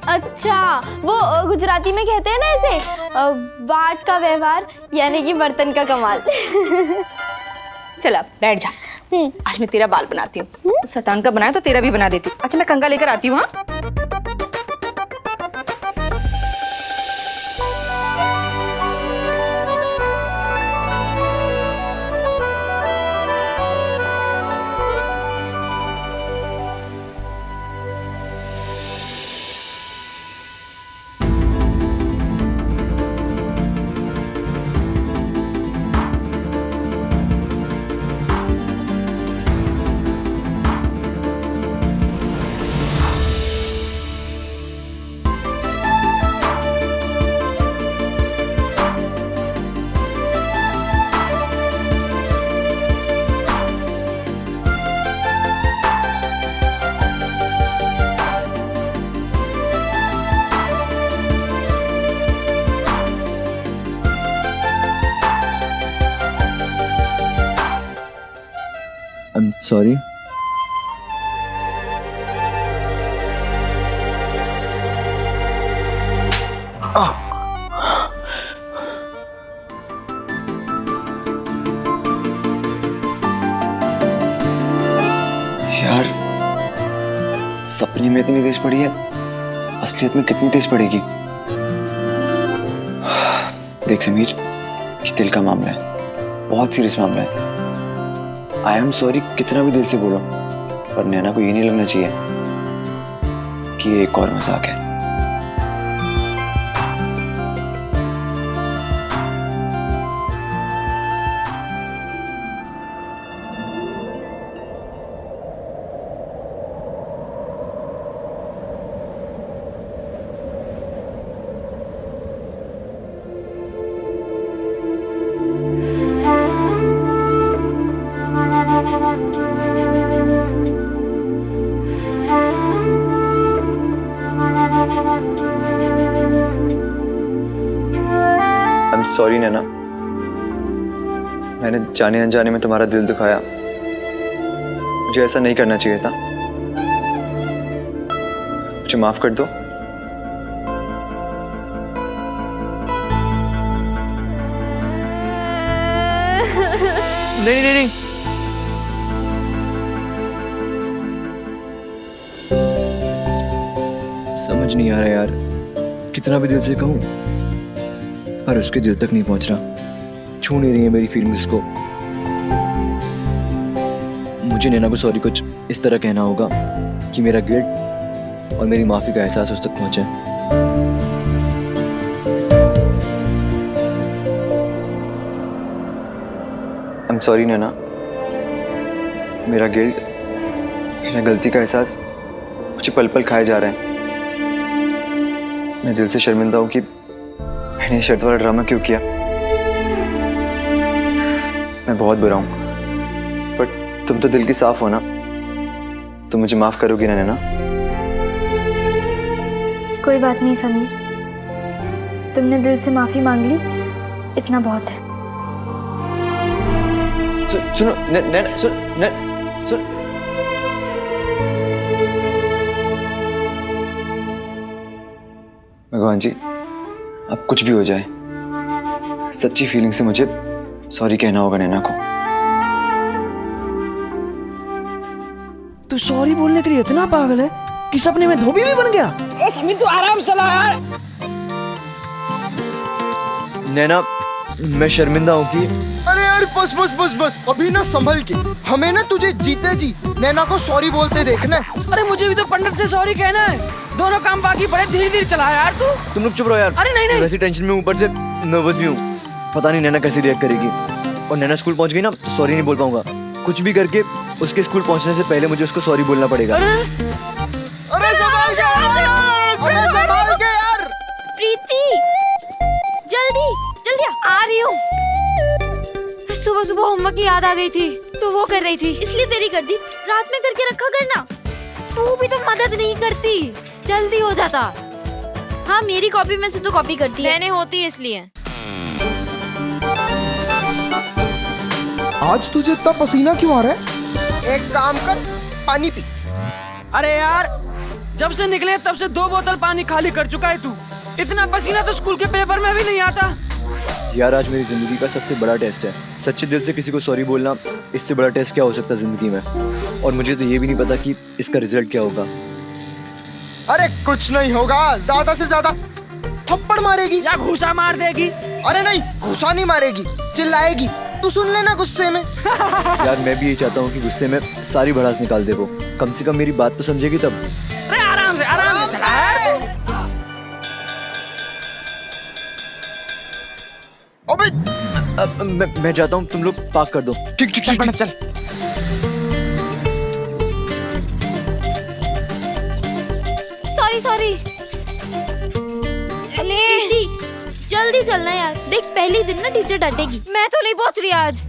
अच्छा, वो गुजराती में कहते हैं ना ऐसे, बाट का व्यवहार यानी कि बर्तन का कमाल। चल अब बैठ जा, आज मैं तेरा बाल बनाती हूँ। शतान का बनाया तो तेरा भी बना देती हूँ। अच्छा मैं कंगा लेकर आती हूँ। सॉरी। यार सपने में इतनी तेज पड़ी है, असलियत में कितनी तेज पड़ेगी। देख समीर, ये दिल का मामला है, बहुत सीरियस मामला है। आई एम सॉरी कितना भी दिल से बोलो, पर नैना को ये नहीं लगना चाहिए कि ये एक और मजाक है। सॉरी नैना, मैंने जाने अनजाने में तुम्हारा दिल दुखाया। मुझे ऐसा नहीं करना चाहिए था। मुझे माफ कर दो। नहीं नहीं नहीं, समझ नहीं आ रहा यार, कितना भी दिल से कहूं पर उसके दिल तक नहीं पहुंच रहा। छू नहीं रही है मेरी फीलिंग्स को। मुझे नैना को सॉरी कुछ इस तरह कहना होगा कि मेरा गिल्ट और मेरी माफी का एहसास उस तक पहुंचे। आई एम सॉरी नैना, मेरा गिल्ट, मेरा गलती का एहसास मुझे पल पल खाए जा रहे हैं। मैं दिल से शर्मिंदा हूं कि मैंने शर्त वाला ड्रामा क्यों किया। मैं बहुत बुरा हूं, पर तुम तो दिल की साफ हो ना, तुम मुझे माफ करोगी ना नैना? कोई बात नहीं समीर, तुमने दिल से माफी मांग ली, इतना बहुत है। सुनो नैना, सुन। भगवान जी, अब कुछ भी हो जाए, सच्ची फीलिंग से मुझे सॉरी कहना होगा नैना को। तू सॉरी बोलने के लिए इतना पागल है कि सपने में धोबी भी बन गया। ए समीर तू आराम से ला यार। नैना, मैं शर्मिंदा हूँ कि अरे यार बस अभी ना संभल के, हमें ना तुझे जीते जी नैना को सॉरी बोलते देखना है। अरे मुझे भी तो पंडित से सॉरी कहना है, दोनों काम बाकी पड़े, धीरे धीरे चला यार तू। तुम लोग चुप रहो यार। अरे नहीं वैसी टेंशन में ऊपर से नर्वस भी हूँ। पता नहीं नैना कैसे रिएक्ट करेगी। और नैना स्कूल पहुंच गई ना तो सॉरी नहीं बोल पाऊंगा। कुछ भी करके उसके स्कूल पहुंचने से पहले मुझे उसको सॉरी बोलना पड़ेगा। अरे संभाल के यार। प्रीति, जल्दी जल्दी आ रही हूँ। सुबह सुबह होमवर्क की याद आ गई थी तो वो कर रही थी, इसलिए देरी कर दी। रात में करके रखा करना। तू भी तो मदद नहीं करती, जल्दी हो जाता। हाँ, मेरी कॉपी में से तो कॉपी करती है, मैंने होती है इसलिए। आज तुझे इतना पसीना क्यों आ रहा है? एक काम कर, पानी पी। अरे यार, जब से निकले तब से 2 बोतल पानी खाली कर चुका है तू। इतना पसीना तो स्कूल के पेपर में भी नहीं आता। यार, आज मेरी जिंदगी का सबसे बड़ा टेस्ट है। सच्चे दिल से किसी को सॉरी बोलना, इससे बड़ा टेस्ट क्या हो सकता है जिंदगी में। और मुझे तो ये भी नहीं पता कि इसका रिजल्ट क्या होगा। अरे कुछ नहीं होगा, ज्यादा से ज्यादा थप्पड़ मारेगी या घूसा मार देगी। अरे नहीं, घूसा नहीं मारेगी, चिल्लाएगी। तू सुन लेना गुस्से में। यार, मैं भी यही चाहता हूँ कि गुस्से में सारी भड़ास निकाल दे वो। कम से कम मेरी बात तो समझेगी तब। अरे आराम से चला है। अबे मैं चाहता हूँ तुम लोग पार्क कर दो। ठीक चल। सॉरी चले जल्दी चलना यार। देख, पहली दिन ना टीचर डांटेगी। मैं तो नहीं पहुंच रही आज।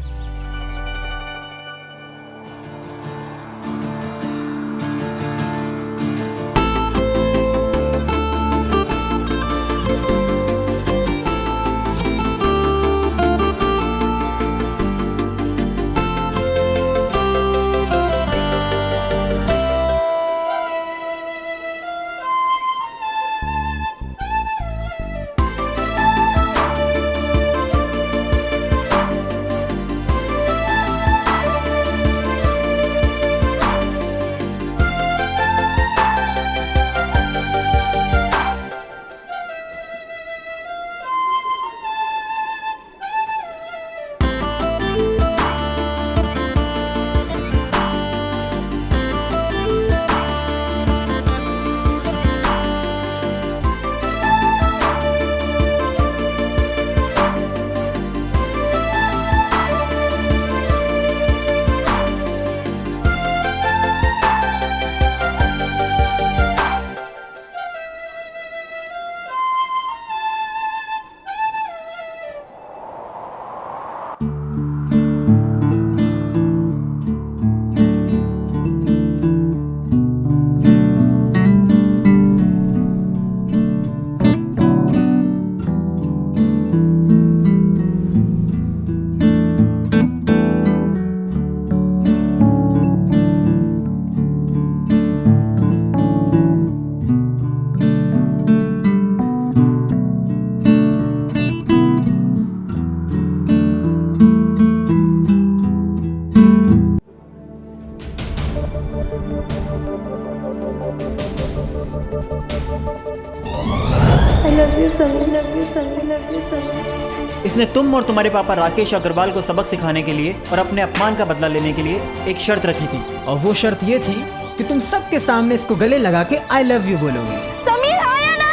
समीर। इसने तुम और तुम्हारे पापा राकेश अग्रवाल को सबक सिखाने के लिए और अपने अपमान का बदला लेने के लिए एक शर्त रखी थी। और वो शर्त ये थी कि तुम सबके सामने इसको गले लगा के आई लव यू बोलोगे। समीर आया ना।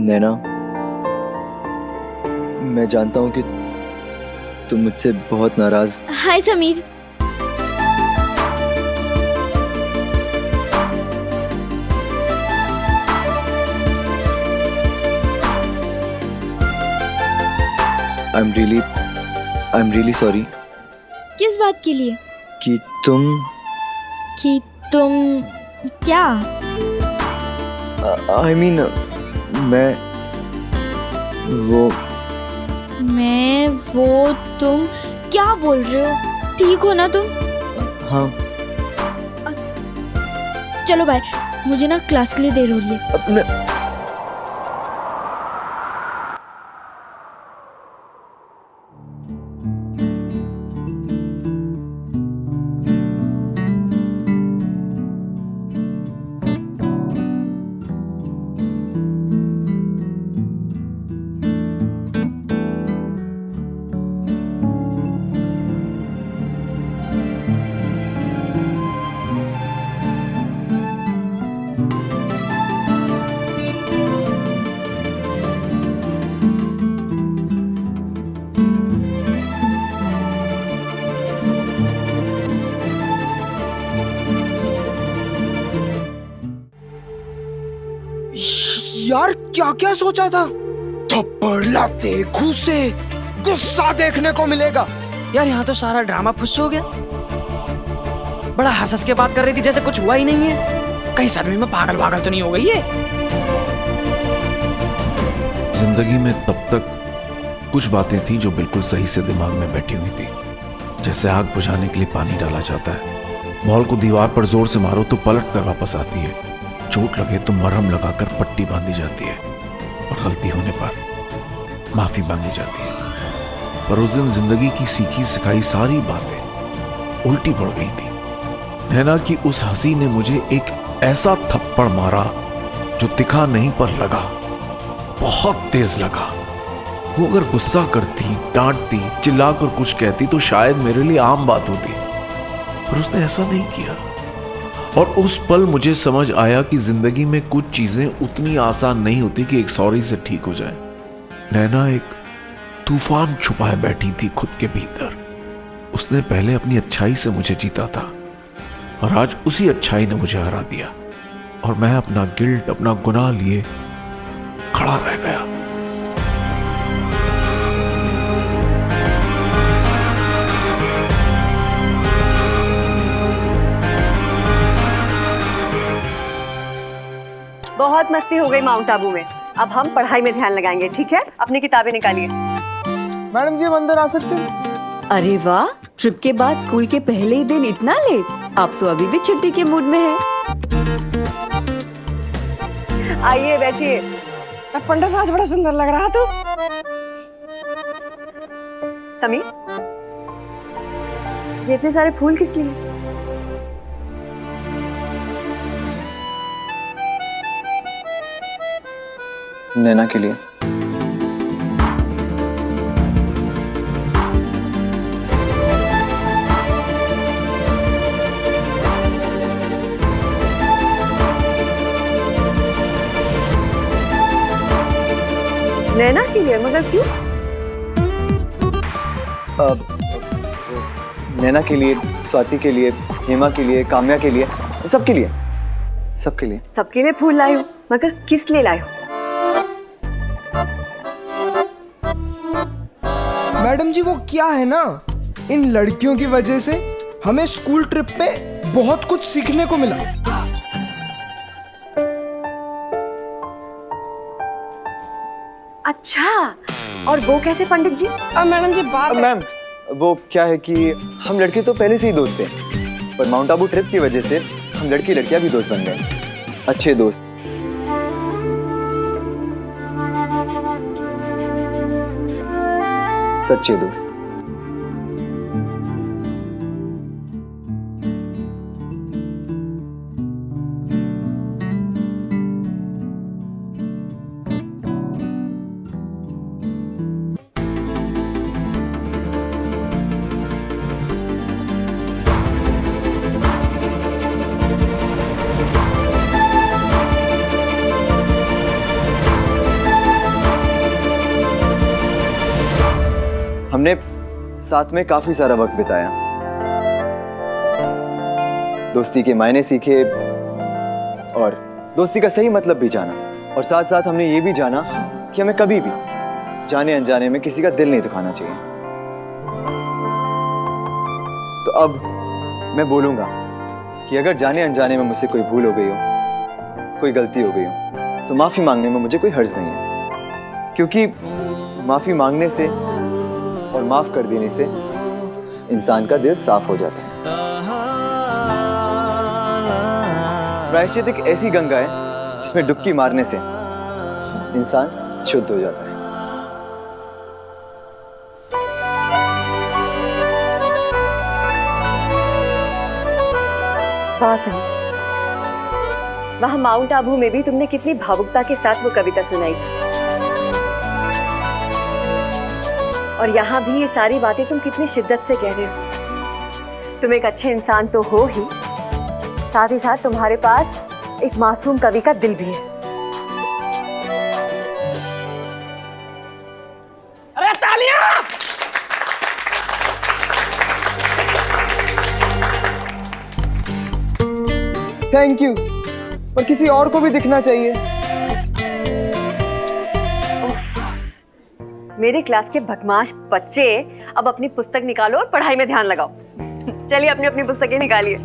नैना, मैं जानता हूँ कि तुम मुझसे बहुत नाराज। Hi Sameer. I am really sorry. किस बात के लिए? कि तुम क्या? आई मीन मैं वो तुम क्या बोल रहे हो? ठीक हो ना तुम? हाँ। चलो बाय, मुझे ना क्लास के लिए देर हो रही है। यार क्या क्या सोचा था? थप्पड़, लाते, घूसे, गुस्सा देखने को मिलेगा। यार यहाँ तो सारा ड्रामा फुस हो गया। बड़ा हंस के बात कर रही थी जैसे कुछ हुआ ही नहीं है। कहीं सदमे में पागल तो नहीं हो गई है? जिंदगी में तब तक कुछ बातें थी जो बिल्कुल सही से दिमाग में बैठी हुई थी। जैसे आग बुझाने के लिए पानी डाला जाता है। बॉल को दीवार पर जोर से मारो तो पलट कर वापस आती है। चोट लगे तो मरहम लगाकर पट्टी बांधी जाती है और गलती होने पर माफी मांगी जाती है। पर उस दिन जिंदगी की सीखी सिखाई सारी बातें उल्टी पड़ गई थी। नैना की उस हंसी ने मुझे एक ऐसा थप्पड़ मारा जो दिखा नहीं पर लगा, बहुत तेज लगा। वो अगर गुस्सा करती, डांटती, चिल्लाकर कुछ कहती तो शायद मेरे लिए आम बात होती, पर उसने ऐसा नहीं किया। और उस पल मुझे समझ आया कि जिंदगी में कुछ चीजें उतनी आसान नहीं होती कि एक सॉरी से ठीक हो जाए। नैना एक तूफान छुपाए बैठी थी खुद के भीतर। उसने पहले अपनी अच्छाई से मुझे जीता था और आज उसी अच्छाई ने मुझे हरा दिया और मैं अपना गिल्ट, अपना गुनाह लिए खड़ा रह गया। बहुत मस्ती हो गई माउंट आबू में। अब हम पढ़ाई में ध्यान लगाएंगे, ठीक है? अपनी किताबें निकालिए। मैडम जी, हम अंदर आ सकते हैं? अरे वाह, ट्रिप के बाद स्कूल के पहले ही दिन इतना लेट। आप तो अभी भी छुट्टी के मूड में हैं। आइए बैठिए। पंडित आज बड़ा सुंदर लग रहा तू। समीर, ये इतने सारे फूल किस लिए? नैना के लिए। नैना के लिए? मगर क्यों? नैना के लिए, स्वाति के लिए, हेमा के लिए, काम्या के लिए, सबके लिए, सबके लिए। सबके लिए फूल लाए हो, मगर किस लिए लाए हो? मैडम जी, वो क्या है ना, इन लड़कियों की वजह से हमें स्कूल ट्रिप पे बहुत कुछ सीखने को मिला। अच्छा, और वो कैसे पंडित जी? मैडम जी बात मैम, वो क्या है कि हम लड़के तो पहले से ही दोस्त थे, पर माउंट आबू ट्रिप की वजह से हम लड़की लड़कियां भी दोस्त बन गए, अच्छे दोस्त। सच्चे दोस्त। साथ में काफी सारा वक्त बिताया, दोस्ती के मायने सीखे और दोस्ती का सही मतलब भी जाना। और साथ साथ हमने ये भी जाना कि हमें कभी भी जाने अनजाने में किसी का दिल नहीं दुखाना चाहिए। तो अब मैं बोलूंगा कि अगर जाने अनजाने में मुझसे कोई भूल हो गई हो, कोई गलती हो गई हो, तो माफी मांगने में मुझे कोई हर्ज नहीं है, क्योंकि माफी मांगने से और माफ कर देने से इंसान का दिल साफ हो जाता है। प्रायश्चित एक ऐसी गंगा है जिसमें डुबकी मारने से इंसान शुद्ध हो जाता है। वाह सनी, वहां माउंट आबू में भी तुमने कितनी भावुकता के साथ वो कविता सुनाई, और यहाँ भी ये सारी बातें तुम कितनी शिद्दत से कह रहे हो। तुम एक अच्छे इंसान तो हो ही, साथ ही साथ तुम्हारे पास एक मासूम कवि का दिल भी है। अरे तालियां! थैंक यू, और किसी और को भी दिखना चाहिए। मेरे क्लास के बदमाश बच्चे, अब अपनी पुस्तक निकालो और पढ़ाई में ध्यान लगाओ। चलिए अपनी अपनी पुस्तकें निकालिए।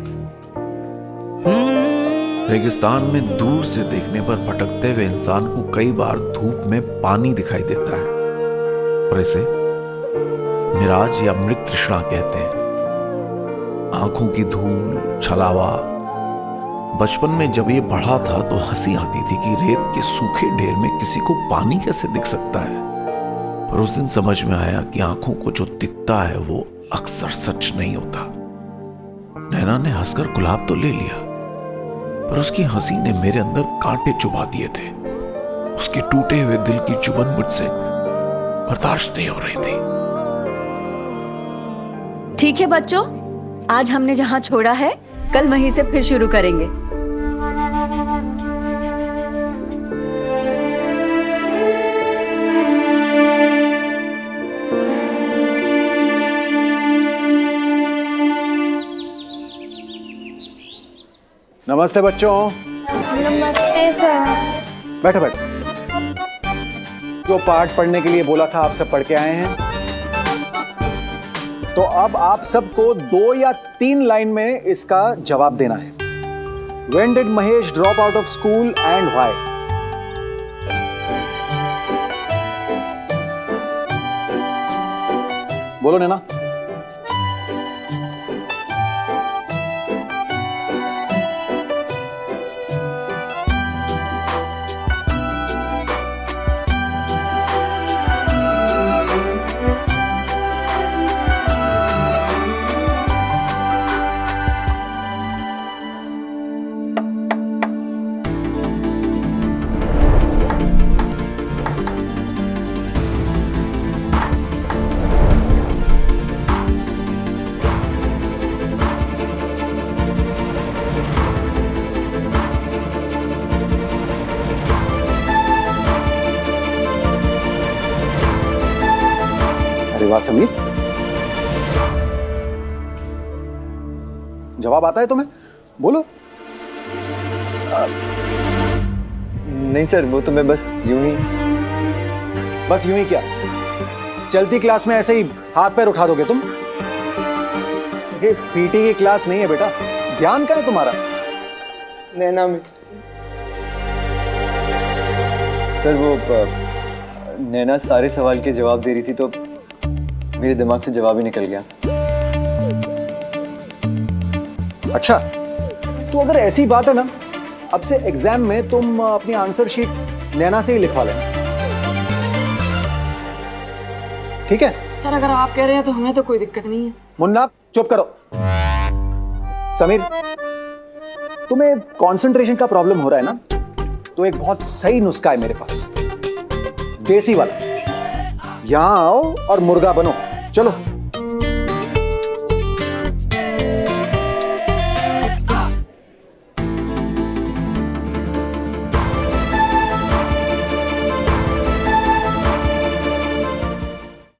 रेगिस्तान में दूर से देखने पर भटकते हुए इंसान को कई बार धूप में पानी दिखाई देता है, और इसे मिराज या मृग तृष्णा कहते हैं। आंखों की धूल, छलावा। बचपन में जब ये पढ़ा था तो हंसी आती थी कि रेत के सूखे ढेर में किसी को पानी कैसे दिख सकता है। पर उस दिन समझ में आया कि आंखों को जो दिखता है वो अक्सर सच नहीं होता। नैना ने हंसकर गुलाब तो ले लिया, पर उसकी हंसी ने मेरे अंदर कांटे चुभा दिए थे। उसके टूटे हुए दिल की चुभन मुझसे बर्दाश्त नहीं हो रही थी। ठीक है बच्चों, आज हमने जहां छोड़ा है कल वहीं से फिर शुरू करेंगे। नमस्ते बच्चों। नमस्ते सर। बैठो बैठो। जो पाठ पढ़ने के लिए बोला था आप सब पढ़ के आए हैं, तो अब आप सबको 2 या 3 लाइन में इसका जवाब देना है। When did Mahesh drop out of school and why? बोलो नैना। वाह समीर, जवाब आता है तुम्हें? बोलो। नहीं सर, वो तो मैं बस यूं ही क्या, चलती क्लास में ऐसे ही हाथ पैर उठा दोगे तुम? ये पीटी की क्लास नहीं है बेटा, ध्यान कहाँ है तुम्हारा? नैना में। सर वो नैना सारे सवाल के जवाब दे रही थी तो मेरे दिमाग से जवाब ही निकल गया। अच्छा, तो अगर ऐसी बात है ना, अब से एग्जाम में तुम अपनी आंसर शीट नैना से ही लिखवा लेना, ठीक है? सर अगर आप कह रहे हैं तो हमें तो कोई दिक्कत नहीं है। मुन्ना चुप करो। समीर, तुम्हें कंसंट्रेशन का प्रॉब्लम हो रहा है ना, तो एक बहुत सही नुस्खा है मेरे पास, देसी वाला। यहां आओ और मुर्गा बनो। चलो।